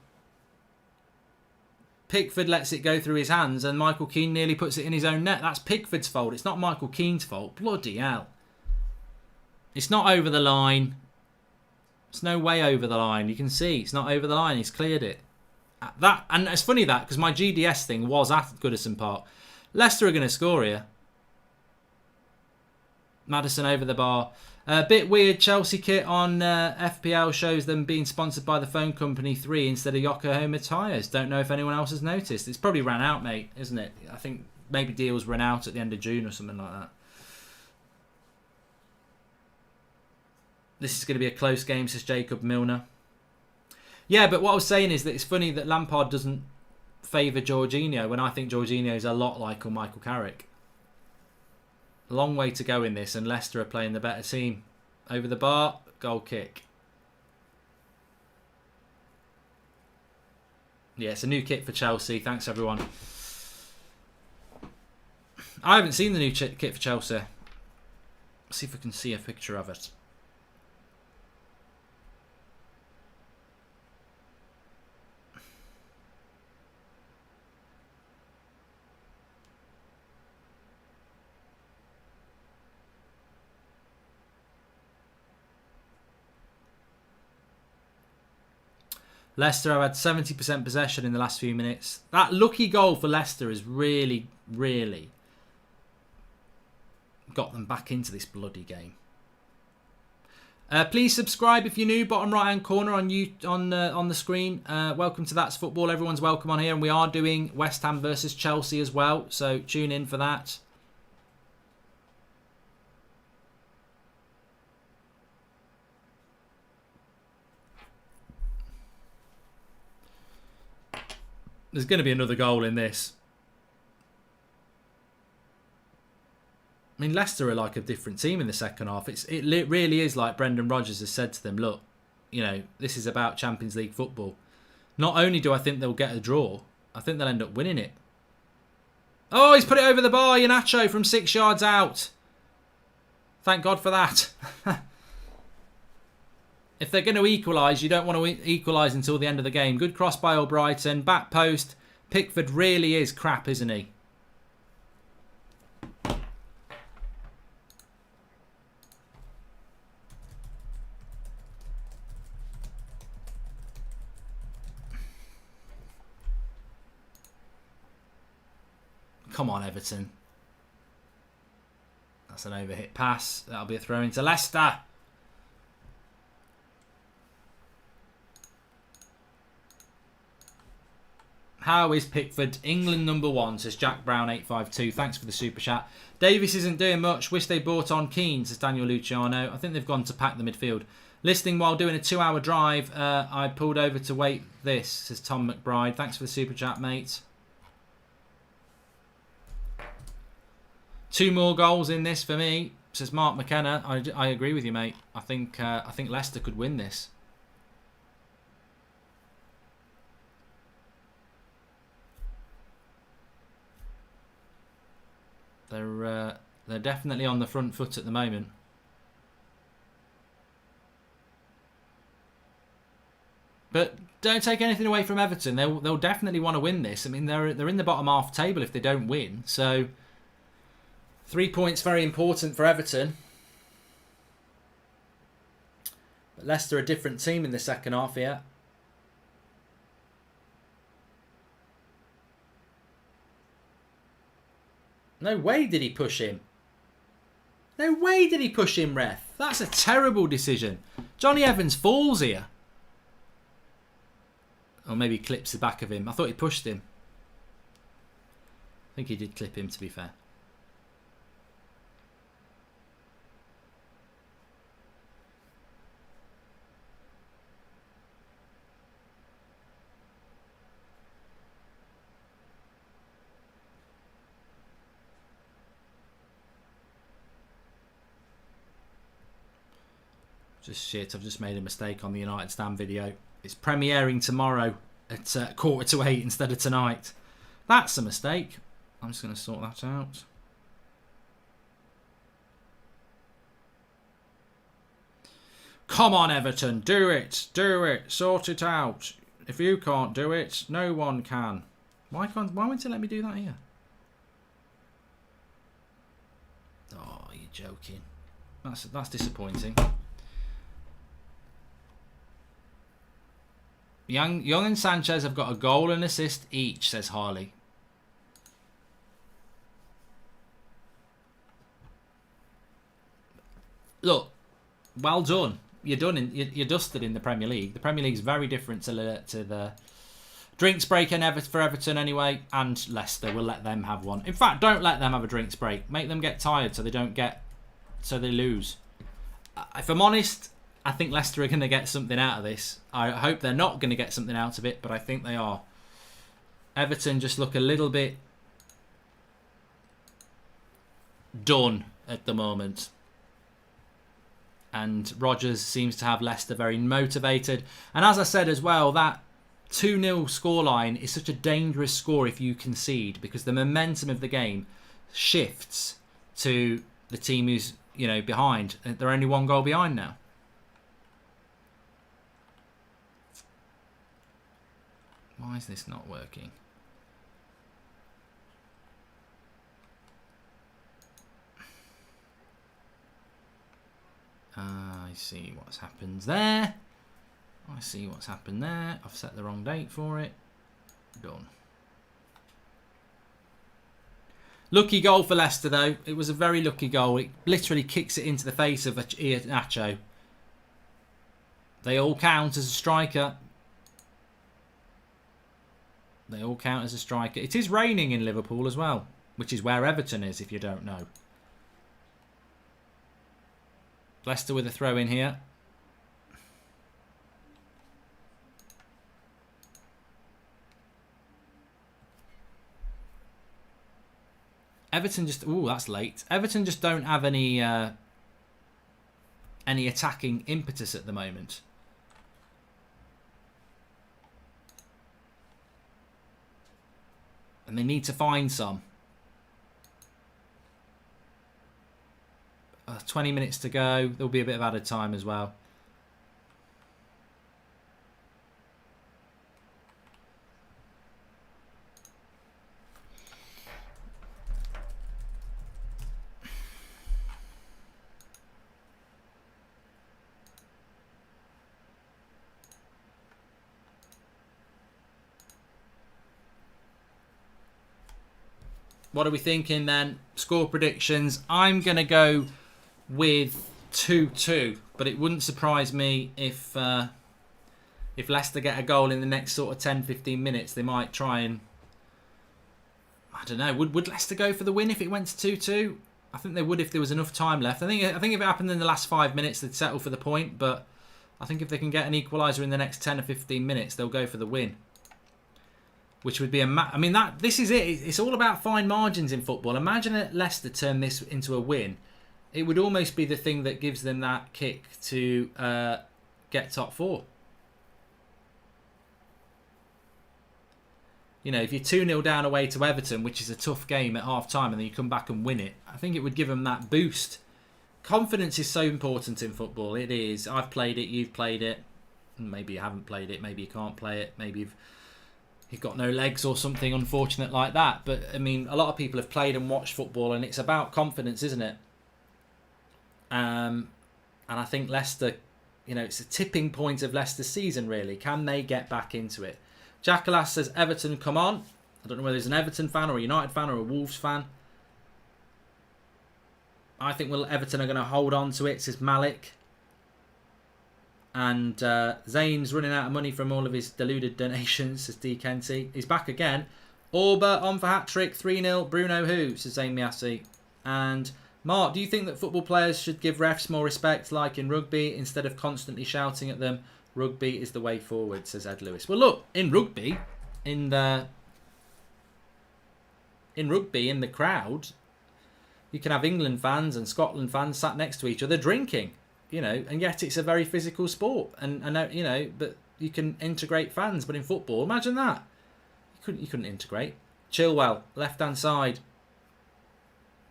Pickford lets it go through his hands and Michael Keane nearly puts it in his own net. That's Pickford's fault. It's not Michael Keane's fault. Bloody hell. It's not over the line. It's no way over the line. You can see it's not over the line. He's cleared it. And it's funny that because my GDS thing was at Goodison Park. Leicester are going to score here. Maddison over the bar. A bit weird Chelsea kit on FPL shows them being sponsored by the phone company 3 instead of Yokohama tyres. Don't know if anyone else has noticed. It's probably ran out, mate, isn't it? I think maybe deals ran out at the end of June or something like that. This is going to be a close game, says Jacob Milner. Yeah, but what I was saying is that it's funny that Lampard doesn't favour Jorginho when I think Jorginho is a lot like Michael Carrick. Long way to go in this, and Leicester are playing the better team. Over the bar, goal kick. Yeah, it's a new kit for Chelsea. Thanks, everyone. I haven't seen the new kit for Chelsea. Let's see if I can see a picture of it. Leicester have had 70% possession in the last few minutes. That lucky goal for Leicester has really, really got them back into this bloody game. Please subscribe if you're new. Bottom right hand corner on the screen. Welcome to That's Football. Everyone's welcome on here, and we are doing West Ham versus Chelsea as well. So tune in for that. There's going to be another goal in this. I mean, Leicester are like a different team in the second half. It really is like Brendan Rodgers has said to them, look, you know, this is about Champions League football. Not only do I think they'll get a draw, I think they'll end up winning it. Oh, he's put it over the bar, Iheanacho from 6 yards out. Thank God for that. If they're going to equalise, you don't want to equalise until the end of the game. Good cross by Albrighton. Back post. Pickford really is crap, isn't he? Come on, Everton. That's an overhit pass. That'll be a throw into Leicester. How is Pickford? England #1, says Jack Brown 852. Thanks for the super chat. Davis isn't doing much. Wish they bought on Keane, says Daniel Luciano. I think they've gone to pack the midfield. Listening while doing a 2-hour drive. I pulled over to wait this, says Tom McBride. Thanks for the super chat, mate. 2 more goals in this for me, says Mark McKenna. I agree with you, mate. I think Leicester could win this. They're definitely on the front foot at the moment. But don't take anything away from Everton. They'll definitely want to win this. I mean, they're in the bottom half table if they don't win. So 3 points very important for Everton. But Leicester a different team in the second half here. No way did he push him. No way did he push him, ref. That's a terrible decision. Johnny Evans falls here. Or maybe clips the back of him. I thought he pushed him. I think he did clip him, to be fair. Just shit, I've just made a mistake on the United Stand video. It's premiering tomorrow at 7:45 instead of tonight. That's a mistake. I'm just going to sort that out. Come on, Everton. Do it. Do it. Sort it out. If you can't do it, no one can. Why won't it let me do that here? Oh, you're joking. That's disappointing. Young and Sanchez have got a goal and assist each, says Harley. Look, well done. You're done. You're dusted in the Premier League. The Premier League is very different to the drinks break for Everton anyway, and Leicester. We'll let them have one. In fact, don't let them have a drinks break. Make them get tired so they lose. If I'm honest, I think Leicester are going to get something out of this. I hope they're not going to get something out of it, but I think they are. Everton just look a little bit done at the moment. And Rodgers seems to have Leicester very motivated. And as I said as well, that 2-0 scoreline is such a dangerous score if you concede, because the momentum of the game shifts to the team who's behind. They're only 1 goal behind now. Why is this not working? I see what's happened there. I see what's happened there. I've set the wrong date for it. Done. Lucky goal for Leicester, though. It was a very lucky goal. It literally kicks it into the face of Nacho. They all count as a striker. They all count as a striker. It is raining in Liverpool as well, which is where Everton is, if you don't know. Leicester with a throw in here. Everton just... Ooh, that's late. Everton just don't have any attacking impetus at the moment. And they need to find some. 20 minutes to go. There'll be a bit of added time as well. What are we thinking then? Score predictions. I'm going to go with 2-2, but it wouldn't surprise me if Leicester get a goal in the next sort of 10-15 minutes. They might try and... I don't know. Would Leicester go for the win if it went to 2-2? I think they would if there was enough time left. I think if it happened in the last 5 minutes, they'd settle for the point, but I think if they can get an equaliser in the next 10 or 15 minutes, they'll go for the win. which would be I mean, this is it. It's all about fine margins in football. Imagine that Leicester turn this into a win. It would almost be the thing that gives them that kick to get top 4. You know, if you're 2-0 down away to Everton, which is a tough game at half-time, and then you come back and win it, I think it would give them that boost. Confidence is so important in football. It is. I've played it. You've played it. Maybe you haven't played it. Maybe you can't play it. Maybe you've got no legs or something unfortunate like that. But, I mean, a lot of people have played and watched football, and it's about confidence, isn't it? And I think Leicester, you know, it's a tipping point of Leicester's season, really. Can they get back into it? Jackalas says, Everton, come on. I don't know whether he's an Everton fan or a United fan or a Wolves fan. I think Everton are going to hold on to it, says Malik. And Zane's running out of money from all of his deluded donations, says D. Kenty. He's back again. Orba on for hat-trick, 3-0. Bruno who, says Zane Miassi. And Mark, do you think that football players should give refs more respect like in rugby instead of constantly shouting at them? Rugby is the way forward, says Ed Lewis. Well, look, in rugby, in the crowd, you can have England fans and Scotland fans sat next to each other drinking, you know, and yet it's a very physical sport. And you know, but you can integrate fans. But in football, imagine that. You couldn't integrate. Chilwell, left-hand side.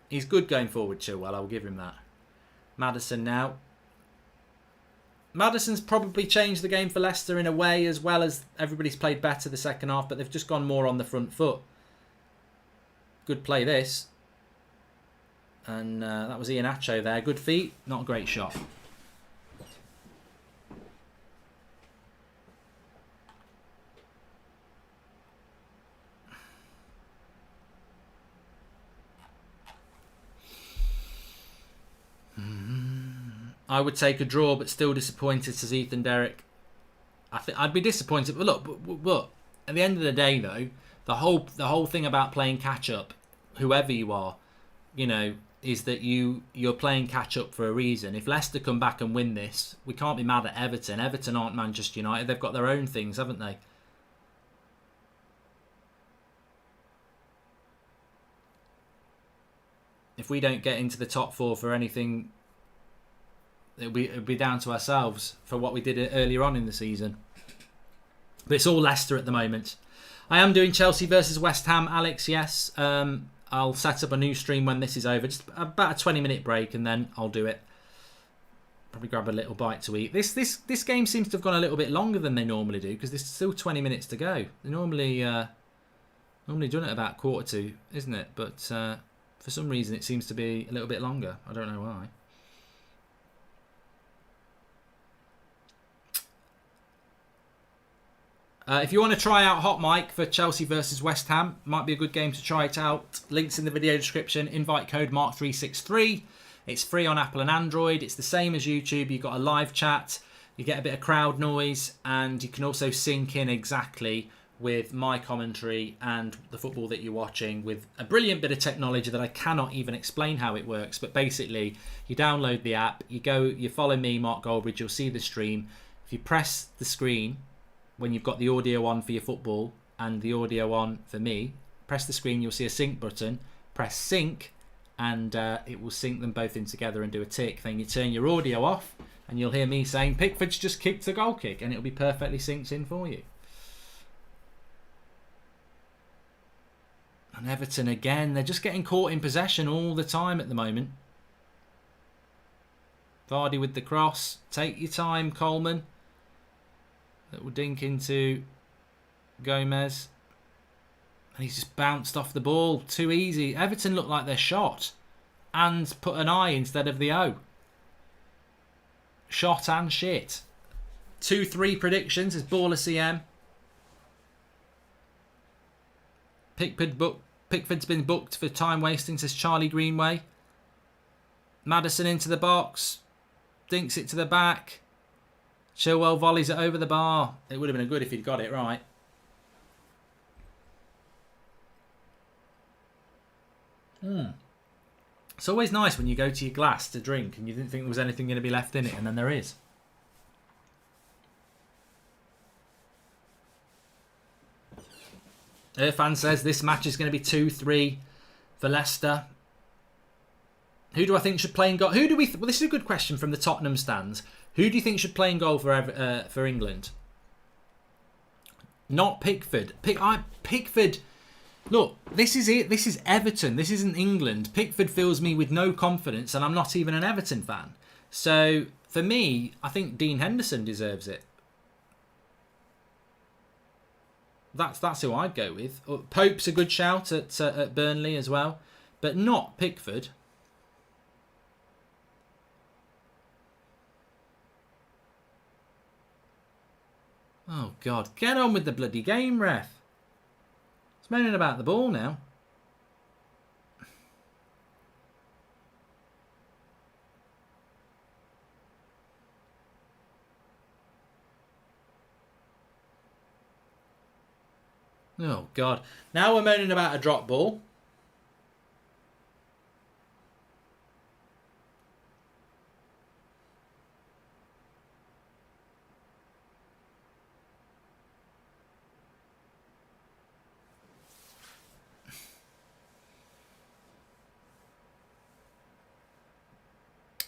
He's good going forward, Chilwell. I'll give him that. Maddison now. Maddison's probably changed the game for Leicester in a way, as well as everybody's played better the second half, but they've just gone more on the front foot. Good play, this. And that was Iheanacho there. Good feet, not a great shot. I would take a draw, but still disappointed, says Ethan Derrick. I think I'd be disappointed. But look, at the end of the day, though, the whole thing about playing catch up, whoever you are, you know, is that you're playing catch up for a reason. If Leicester come back and win this, we can't be mad at Everton. Everton aren't Manchester United. They've got their own things, haven't they? If we don't get into the top 4 for anything, it'll be down to ourselves for what we did earlier on in the season. But it's all Leicester at the moment. I am doing Chelsea versus West Ham, Alex, yes. I'll set up a new stream when this is over. Just about a 20-minute break, and then I'll do it. Probably grab a little bite to eat. This game seems to have gone a little bit longer than they normally do, because there's still 20 minutes to go. They normally done it about 1:45, isn't it? But for some reason it seems to be a little bit longer. I don't know why. If you want to try out Hot Mic for Chelsea versus West Ham, might be a good game to try it out. Links in the video description. Invite code Mark363. It's free on Apple and Android. It's the same as YouTube. You've got a live chat. You get a bit of crowd noise. And you can also sync in exactly with my commentary and the football that you're watching with a brilliant bit of technology that I cannot even explain how it works. But basically, you download the app. You follow me, Mark Goldbridge. You'll see the stream. If you press the screen, when you've got the audio on for your football and the audio on for me, press the screen, you'll see a sync button. Press sync, and it will sync them both in together and do a tick. Then you turn your audio off, and you'll hear me saying, Pickford's just kicked a goal kick, and it'll be perfectly synced in for you. And Everton again, they're just getting caught in possession all the time at the moment. Vardy with the cross. Take your time, Coleman. That will dink into Gomez. And he's just bounced off the ball. Too easy. Everton look like they're shot. And put an I instead of the O. Shot and shit. 2-3 predictions is Baller CM. Pickford's been booked for time wasting, says Charlie Greenway. Maddison into the box. Dinks it to the back. Chilwell volleys it over the bar. It would have been good if he'd got it right. It's always nice when you go to your glass to drink and you didn't think there was anything going to be left in it, and then there is. Irfan says this match is going to be 2-3 for Leicester. Who do I think should play in goal? Who do we? Well, this is a good question from the Tottenham stands. Who do you think should play in goal for England? Not Pickford. Pickford. Look, this is it. This is Everton. This isn't England. Pickford fills me with no confidence, and I'm not even an Everton fan. So for me, I think Dean Henderson deserves it. That's who I'd go with. Pope's a good shout at Burnley as well, but not Pickford. Oh, God. Get on with the bloody game, ref. It's moaning about the ball now. Oh, God. Now we're moaning about a drop ball.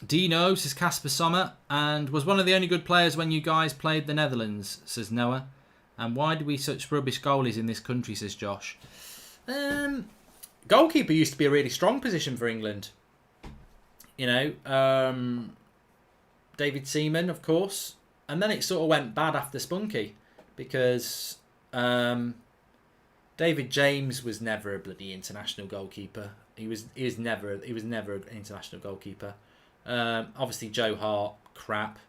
Dino, says Casper Sommer, and was one of the only good players when you guys played the Netherlands, says Noah. And why do we such rubbish goalies in this country, says Josh. Goalkeeper used to be a really strong position for England. You know, David Seaman, of course. And then it sort of went bad after Spunky because David James was never a bloody international goalkeeper. He was never an international goalkeeper. Obviously Joe Hart, crap.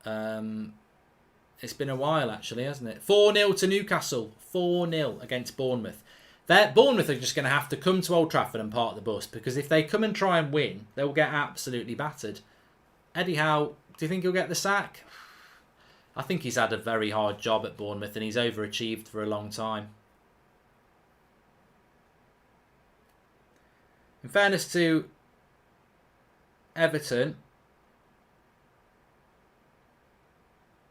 It's been a while actually, hasn't it? 4-0 to Newcastle. 4-0 against Bournemouth. Bournemouth are just going to have to come to Old Trafford and park the bus, because if they come and try and win, they'll get absolutely battered. Eddie Howe, do you think he'll get the sack? I think he's had a very hard job at Bournemouth and he's overachieved for a long time. In fairness to Everton,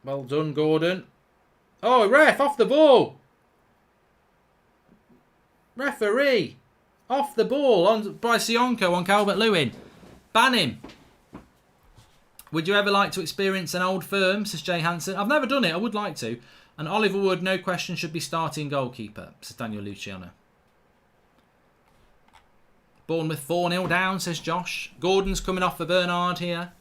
well done, Gordon. Oh, ref, off the ball. Referee, off the ball on by Sionko on Calvert-Lewin. Ban him. Would you ever like to experience an old firm, says Jay Hansen? I've never done it, I would like to. And Oliver Wood, no question, should be starting goalkeeper, says Daniel Luciano. Bournemouth 4-0 down, says Josh. Gordon's coming off for Bernard here.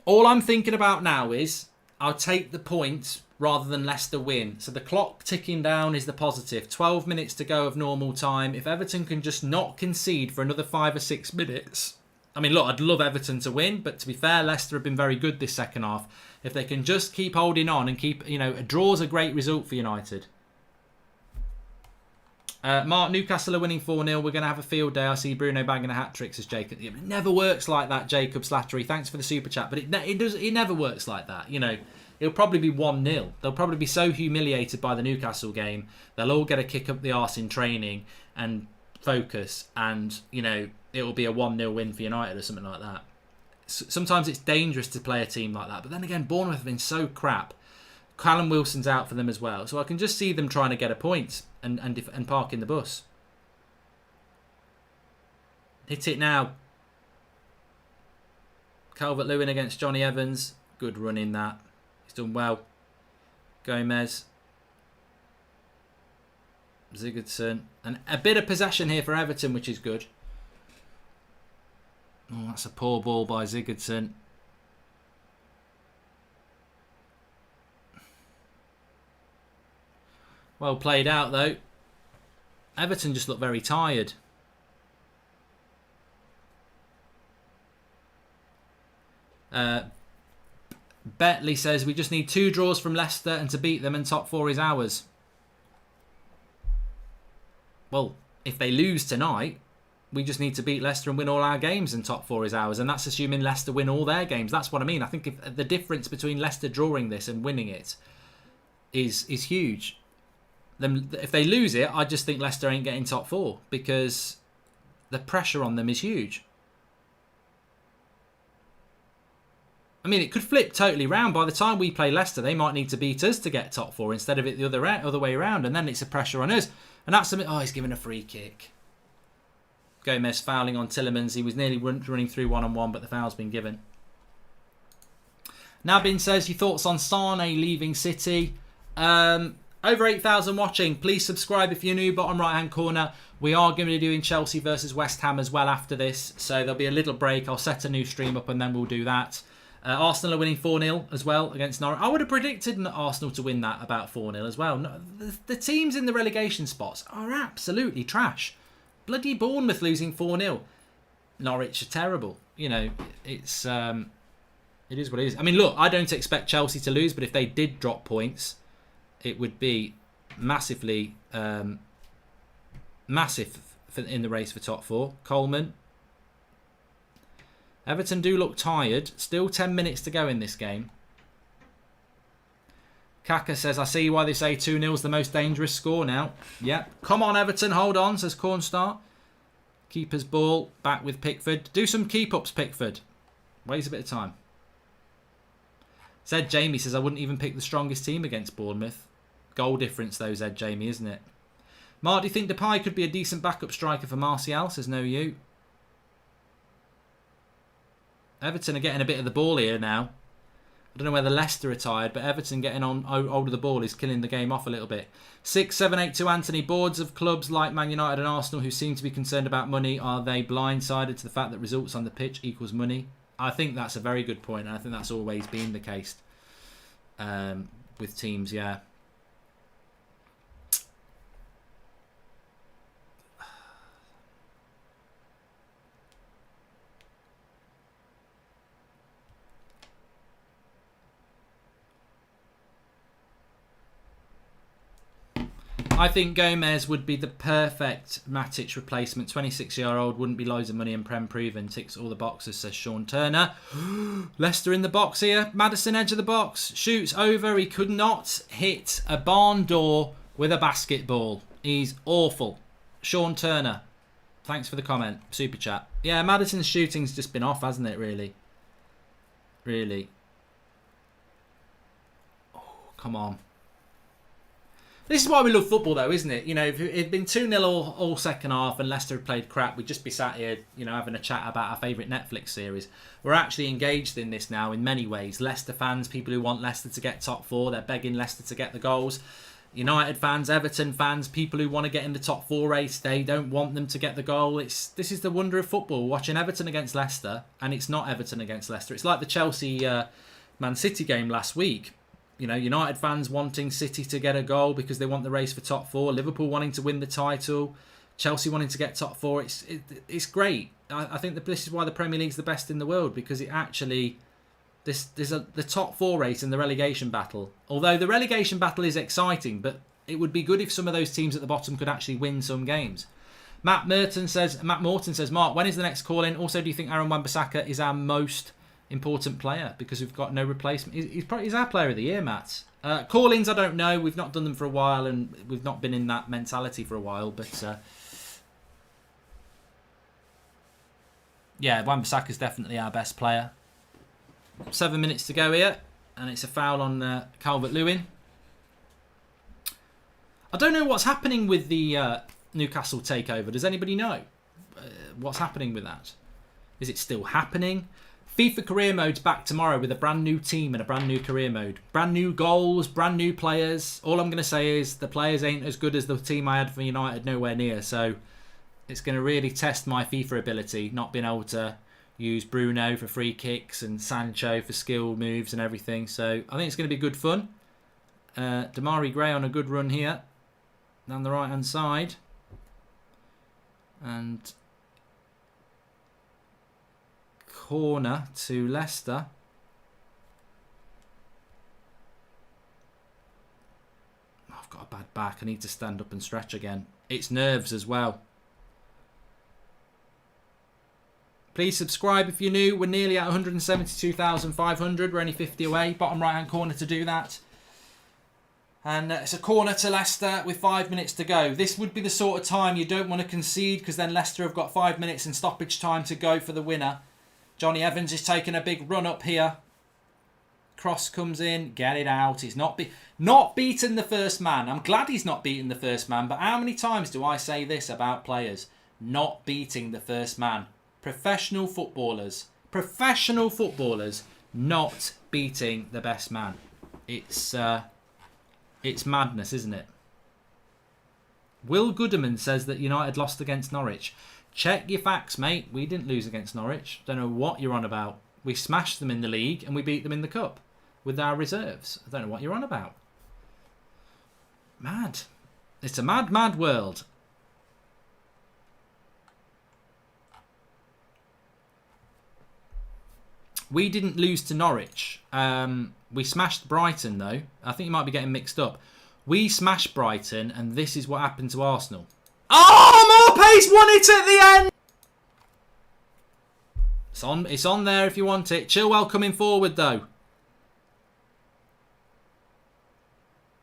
All I'm thinking about now is I'll take the point rather than Leicester win. So the clock ticking down is the positive. 12 minutes to go of normal time. If Everton can just not concede for another 5 or 6 minutes. I mean, look, I'd love Everton to win, but to be fair, Leicester have been very good this second half. If they can just keep holding on and keep, you know, a draw's a great result for United. Mark, Newcastle are winning 4-0. We're going to have a field day. I see Bruno bagging a hat-trick, says Jacob. It never works like that, Jacob Slattery. Thanks for the super chat. But it never works like that. You know, it'll probably be 1-0. They'll probably be so humiliated by the Newcastle game. They'll all get a kick up the arse in training and focus. And, you know, it'll be a 1-0 win for United or something like that. Sometimes it's dangerous to play a team like that. But then again, Bournemouth have been so crap. Callum Wilson's out for them as well. So I can just see them trying to get a point and parking the bus. Hit it now. Calvert-Lewin against Johnny Evans. Good run in that. He's done well. Gomez. Sigurdsson. And a bit of possession here for Everton, which is good. Oh, that's a poor ball by Sigurdsson. Well played out, though. Everton just look very tired. Betley says, we just need 2 draws from Leicester and to beat them, and top 4 is ours. Well, if they lose tonight, we just need to beat Leicester and win all our games and top 4 is ours. And that's assuming Leicester win all their games. That's what I mean. I think if the difference between Leicester drawing this and winning it is huge. Then if they lose it, I just think Leicester ain't getting top 4 because the pressure on them is huge. I mean, it could flip totally round. By the time we play Leicester, they might need to beat us to get top 4 instead of it the other way around, and then it's a pressure on us. And that's something. Oh, he's given a free kick. Gomez fouling on Tielemans. He was nearly running through one-on-one, but the foul's been given. Nabin says, your thoughts on Sane leaving City? Over 8,000 watching. Please subscribe if you're new. Bottom right-hand corner. We are going to be doing Chelsea versus West Ham as well after this. So there'll be a little break. I'll set a new stream up and then we'll do that. Arsenal are winning 4-0 as well against Norwich. I would have predicted Arsenal to win that about 4-0 as well. No, the teams in the relegation spots are absolutely trash. Bloody Bournemouth losing 4-0. Norwich are terrible. You know, it is what it is. I mean, look, I don't expect Chelsea to lose, but if they did drop points, it would be massively massive in the race for top 4. Coleman. Everton do look tired. Still 10 minutes to go in this game. Kaka says, I see why they say 2-0 is the most dangerous score now. Yep. Come on, Everton. Hold on, says Cornstar. Keeper's ball. Back with Pickford. Do some keep-ups, Pickford. Waste a bit of time. Zed Jamie says, I wouldn't even pick the strongest team against Bournemouth. Goal difference, though, Zed Jamie, isn't it? Mark, do you think Depay could be a decent backup striker for Martial? Says no you. Everton are getting a bit of the ball here now. I don't know whether Leicester are tired, but Everton getting on hold of the ball is killing the game off a little bit. 6782 Anthony. Boards of clubs like Man United and Arsenal who seem to be concerned about money, are they blindsided to the fact that results on the pitch equals money? I think that's a very good point, and I think that's always been the case with teams, yeah. I think Gomez would be the perfect Matic replacement. 26-year-old, wouldn't be loads of money and Prem proven. Ticks all the boxes, says Sean Turner. Leicester in the box here. Maddison edge of the box. Shoots over. He could not hit a barn door with a basketball. He's awful. Sean Turner, thanks for the comment. Super chat. Yeah, Maddison's shooting's just been off, hasn't it, really? Really. Oh, come on. This is why we love football, though, isn't it? You know, if it had been 2-0 all second half and Leicester had played crap, we'd just be sat here, you know, having a chat about our favourite Netflix series. We're actually engaged in this now in many ways. Leicester fans, people who want Leicester to get top 4, they're begging Leicester to get the goals. United fans, Everton fans, people who want to get in the top 4 race, they don't want them to get the goal. This is the wonder of football, watching Everton against Leicester, and it's not Everton against Leicester. It's like the Chelsea Man City game last week. You know, United fans wanting City to get a goal because they want the race for top 4. Liverpool wanting to win the title. Chelsea wanting to get top 4. It's great. I think that this is why the Premier League's the best in the world, because it actually... There's the top 4 race in the relegation battle. Although the relegation battle is exciting, but it would be good if some of those teams at the bottom could actually win some games. Matt Morton says, Mark, when is the next call in? Also, do you think Aaron Wan-Bissaka is our most important player because we've got no replacement? He's our player of the year, Matt. Call-ins, I don't know. We've not done them for a while, and we've not been in that mentality for a while. But yeah, Wan-Bissaka's definitely our best player. 7 minutes to go here, and it's a foul on Calvert-Lewin. I don't know what's happening with the Newcastle takeover. Does anybody know what's happening with that? Is it still happening? FIFA career mode's back tomorrow with a brand new team and a brand new career mode. Brand new goals, brand new players. All I'm going to say is the players ain't as good as the team I had for United, nowhere near. So it's going to really test my FIFA ability, not being able to use Bruno for free kicks and Sancho for skill moves and everything. So I think it's going to be good fun. Damari Gray on a good run here. Down the right-hand side. And corner to Leicester. I've got a bad back. I need to stand up and stretch again. It's nerves as well. Please subscribe if you're new. We're nearly at 172,500. We're only 50 away. Bottom right-hand corner to do that. And it's a corner to Leicester with 5 minutes to go. This would be the sort of time you don't want to concede, because then Leicester have got 5 minutes in stoppage time to go for the winner. Johnny Evans is taking a big run up here. Cross comes in, get it out. He's not beaten the first man. I'm glad he's not beaten the first man, but how many times do I say this about players? Not beating the first man. Professional footballers not beating the best man. It's madness, isn't it? Will Gooderman says that United lost against Norwich. Check your facts, mate. We didn't lose against Norwich. Don't know what you're on about. We smashed them in the league and we beat them in the cup with our reserves. I don't know what you're on about. Mad. It's a mad, mad world. We didn't lose to Norwich. We smashed Brighton, though. I think you might be getting mixed up. We smashed Brighton, and this is what happened to Arsenal. Oh, Morpay's won it at the end! It's on there if you want it. Chilwell coming forward, though.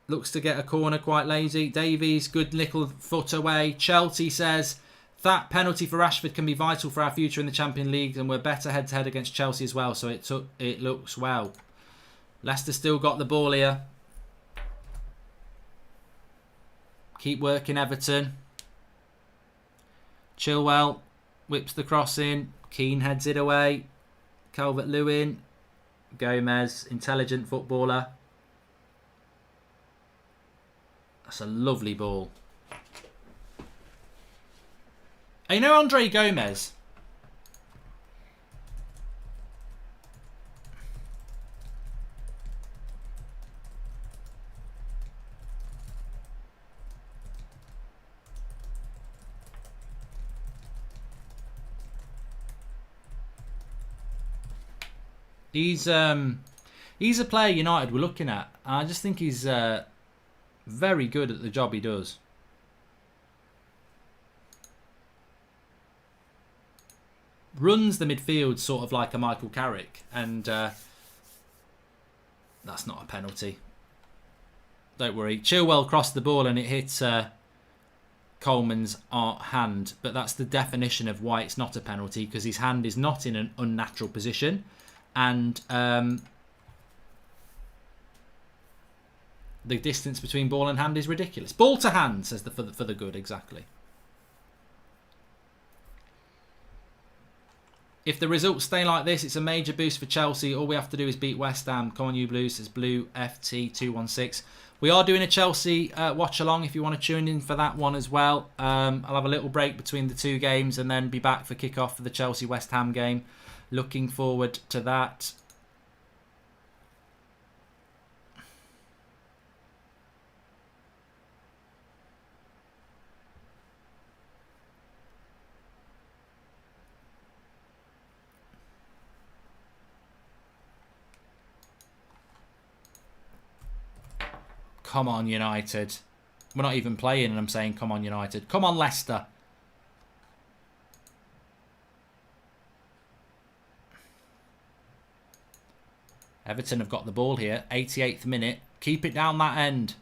Looks to get a corner quite lazy. Davies, good little foot away. Chelsea says that penalty for Rashford can be vital for our future in the Champions League, and we're better head-to-head against Chelsea as well, so it looks well. Leicester still got the ball here. Keep working, Everton. Chilwell whips the cross in. Keane heads it away. Calvert-Lewin. Gomez, intelligent footballer. That's a lovely ball. And you know Andre Gomez? He's a player United we're looking at. I just think he's very good at the job he does. Runs the midfield sort of like a Michael Carrick, and that's not a penalty. Don't worry. Chilwell crossed the ball and it hit Coleman's hand, but that's the definition of why it's not a penalty, because his hand is not in an unnatural position, and the distance between ball and hand is ridiculous. Ball to hand, says for the good, exactly. If the results stay like this, it's a major boost for Chelsea. All we have to do is beat West Ham. Come on, you Blues, says Blue FT216. We are doing a Chelsea watch-along if you want to tune in for that one as well. I'll have a little break between the two games and then be back for kick-off for the Chelsea-West Ham game. Looking forward to that. Come on, United. We're not even playing and I'm saying, come on, United. Come on, Leicester. Everton have got the ball here. 88th minute. Keep it down that end.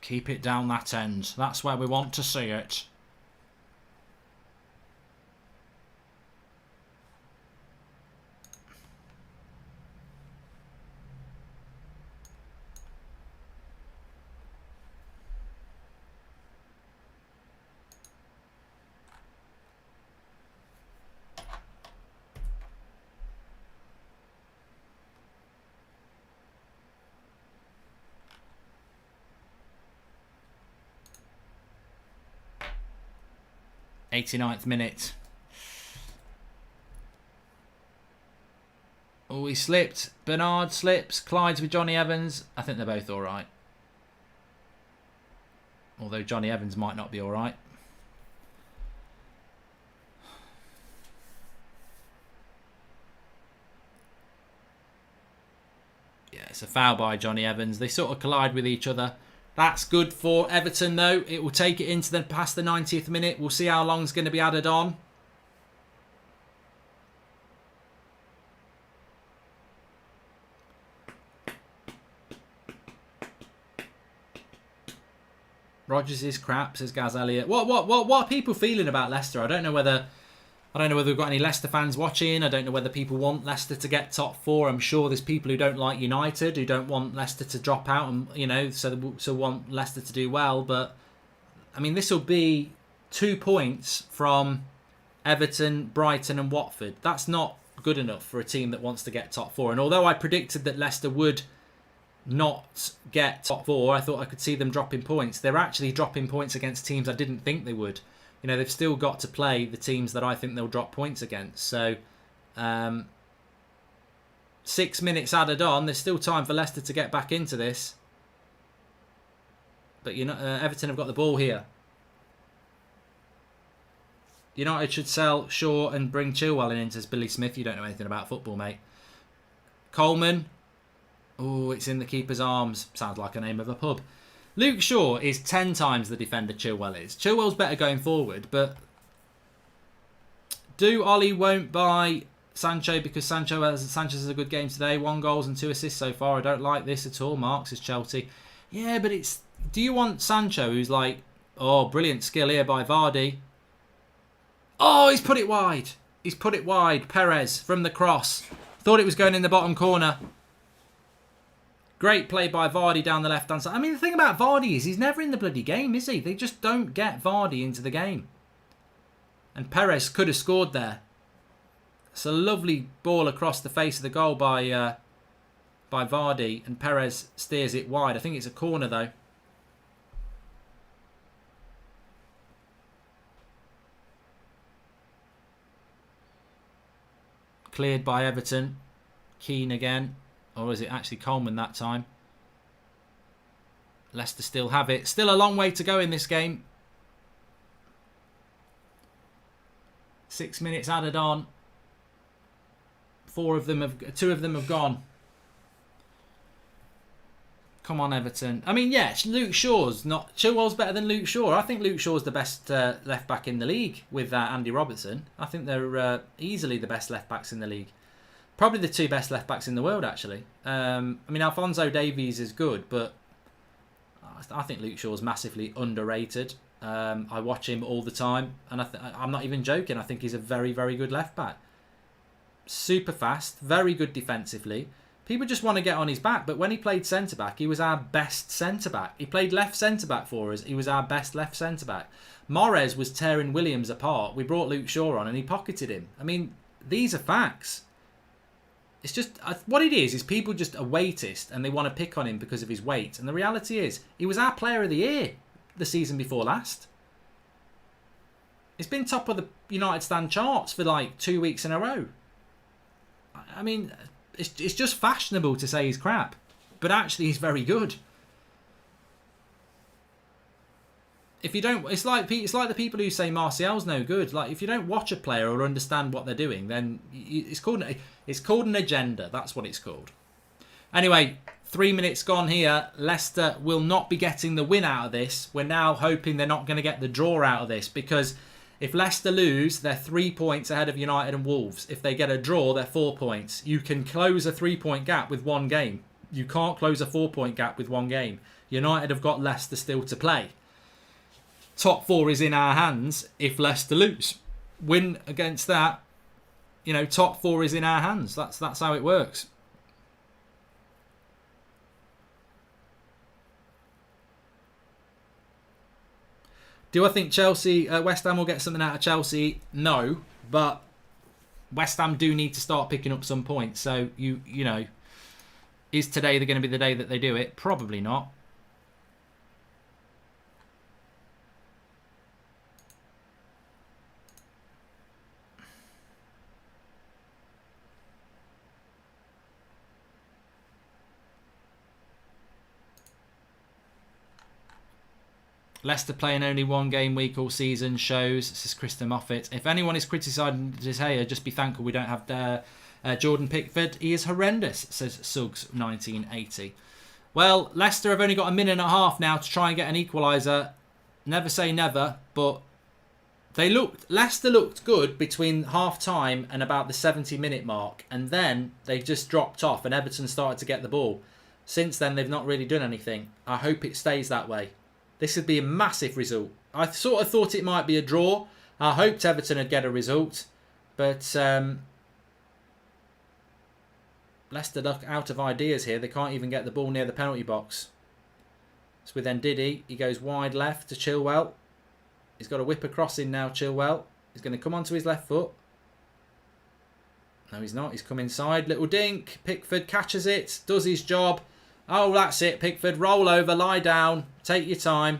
Keep it down that end. That's where we want to see it. '89th minute. Oh, he slipped. Bernard slips. Clyde's with Johnny Evans. I think they're both alright. Although Johnny Evans might not be alright. Yeah, it's a foul by Johnny Evans. They sort of collide with each other. That's good for Everton, though. It will take it into past the 90th minute. We'll see how long's going to be added on. Rodgers is crap, says Gaz Elliott. What are people feeling about Leicester? I don't know whether we've got any Leicester fans watching. I don't know whether people want Leicester to get top 4. I'm sure there's people who don't like United, who don't want Leicester to drop out, and so want Leicester to do well. But I mean, this will be 2 points from Everton, Brighton, and Watford. That's not good enough for a team that wants to get top 4. And although I predicted that Leicester would not get top 4, I thought I could see them dropping points. They're actually dropping points against teams I didn't think they would. They've still got to play the teams that I think they'll drop points against. So, 6 minutes added on. There's still time for Leicester to get back into this. But Everton have got the ball here. United should sell Shaw and bring Chilwell in, says Billy Smith. You don't know anything about football, mate. Coleman. Oh, it's in the keeper's arms. Sounds like a name of a pub. Luke Shaw is 10 times the defender Chilwell is. Chilwell's better going forward, but Ollie won't buy Sancho because Sanchez has a good game today. 1 goal and 2 assists so far. I don't like this at all. Marks is Chelsea. Yeah, but do you want Sancho who's like, oh, brilliant skill here by Vardy. Oh, he's put it wide. He's put it wide. Perez from the cross. Thought it was going in the bottom corner. Great play by Vardy down the left-hand side. I mean, the thing about Vardy is he's never in the bloody game, is he? They just don't get Vardy into the game. And Perez could have scored there. It's a lovely ball across the face of the goal by Vardy. And Perez steers it wide. I think it's a corner, though. Cleared by Everton. Keane again. Or is it actually Coleman that time? Leicester still have it. Still a long way to go in this game. 6 minutes added on. 2 of them have gone. Come on, Everton. I mean, yeah, Luke Shaw's not... Chilwell's better than Luke Shaw. I think Luke Shaw's the best left back in the league with Andy Robertson. I think they're easily the best left backs in the league. Probably the 2 best left backs in the world, actually. I mean, Alphonso Davies is good, but I think Luke Shaw's massively underrated. I watch him all the time, and I'm not even joking. I think he's a very, very good left back. Super fast, very good defensively. People just want to get on his back, but when he played centre-back, he was our best centre-back. He played left centre-back for us. He was our best left centre-back. Mahrez was tearing Williams apart. We brought Luke Shaw on, and he pocketed him. I mean, these are facts. It's just, what it is people just are weightist and they want to pick on him because of his weight. And the reality is, he was our player of the year the season before last. He's been top of the United Stand charts for like 2 weeks in a row. I mean, it's just fashionable to say he's crap. But actually, he's very good. If you don't, it's like the people who say Martial's no good. Like, if you don't watch a player or understand what they're doing, then it's called an agenda. That's what it's called. Anyway, 3 minutes gone here. Leicester will not be getting the win out of this. We're now hoping they're not going to get the draw out of this, because if Leicester lose, they're 3 points ahead of United and Wolves. If they get a draw, they're 4 points. You can close a 3-point gap with 1 game. You can't close a 4-point gap with 1 game. United have got Leicester still to play. Top 4 is in our hands if Leicester lose. Win against that, top 4 is in our hands. That's how it works. Do I think West Ham will get something out of Chelsea? No, but West Ham do need to start picking up some points. So is today going to be the day that they do it? Probably not. Leicester playing only 1 game week all season shows, says Krista Moffat. If anyone is criticising De Gea, just be thankful we don't have Jordan Pickford. He is horrendous, says Suggs 1980. Well, Leicester have only got a minute and a half now to try and get an equaliser. Never say never, but Leicester looked good between half-time and about the 70-minute mark, and then they just dropped off and Everton started to get the ball. Since then, they've not really done anything. I hope it stays that way. This would be a massive result. I sort of thought it might be a draw. I hoped Everton would get a result. But Leicester look out of ideas here. They can't even get the ball near the penalty box. It's with Ndidi. He goes wide left to Chilwell. He's got a whip across in now, Chilwell. He's going to come onto his left foot. No, he's not. He's come inside. Little dink. Pickford catches it. Does his job. Oh, that's it, Pickford. Roll over. Lie down. Take your time.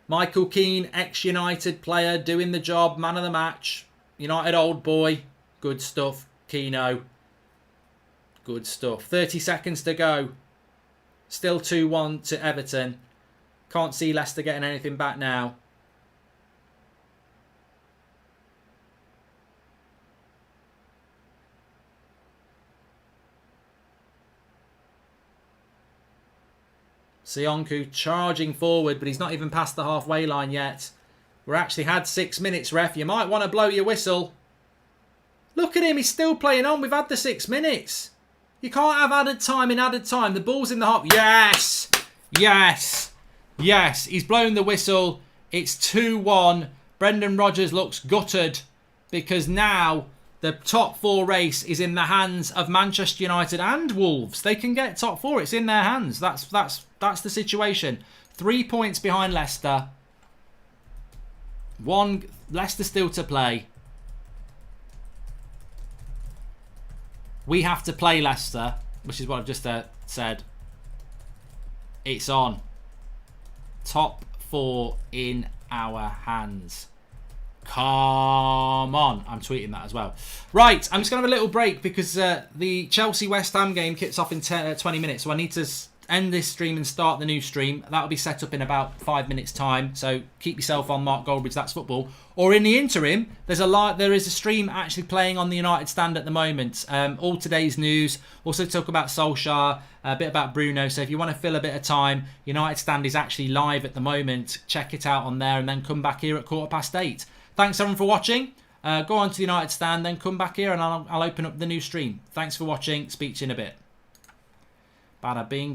Michael Keane, ex-United player, doing the job. Man of the match. United old boy. Good stuff. Keano. Good stuff. 30 seconds to go. Still 2-1 to Everton. Can't see Leicester getting anything back now. Sionku charging forward, but he's not even past the halfway line yet. We're actually had 6 minutes, ref. You might want to blow your whistle. Look at him. He's still playing on. We've had the 6 minutes. You can't have added time in added time. The ball's in the half. Yes! Yes! Yes! He's blown the whistle. It's 2-1. Brendan Rodgers looks gutted because now the top 4 race is in the hands of Manchester United and Wolves. They can get top 4. It's in their hands. That's the situation. 3 points behind Leicester. 1 Leicester still to play. We have to play Leicester, which is what I've just said. It's on. Top 4 in our hands. Come on. I'm tweeting that as well. Right, I'm just going to have a little break because the Chelsea-West Ham game kicks off in 20 minutes. So I need to end this stream and start the new stream. That'll be set up in about 5 minutes' time. So keep yourself on Mark Goldbridge, That's Football. Or in the interim, there is a stream actually playing on the United stand at the moment. All today's news. Also talk about Solskjaer, a bit about Bruno. So if you want to fill a bit of time, United stand is actually live at the moment. Check it out on there and then come back here at 8:15. Thanks everyone for watching. Go on to the United stand, then come back here and I'll open up the new stream. Thanks for watching. Speak to you in a bit. Bada bing.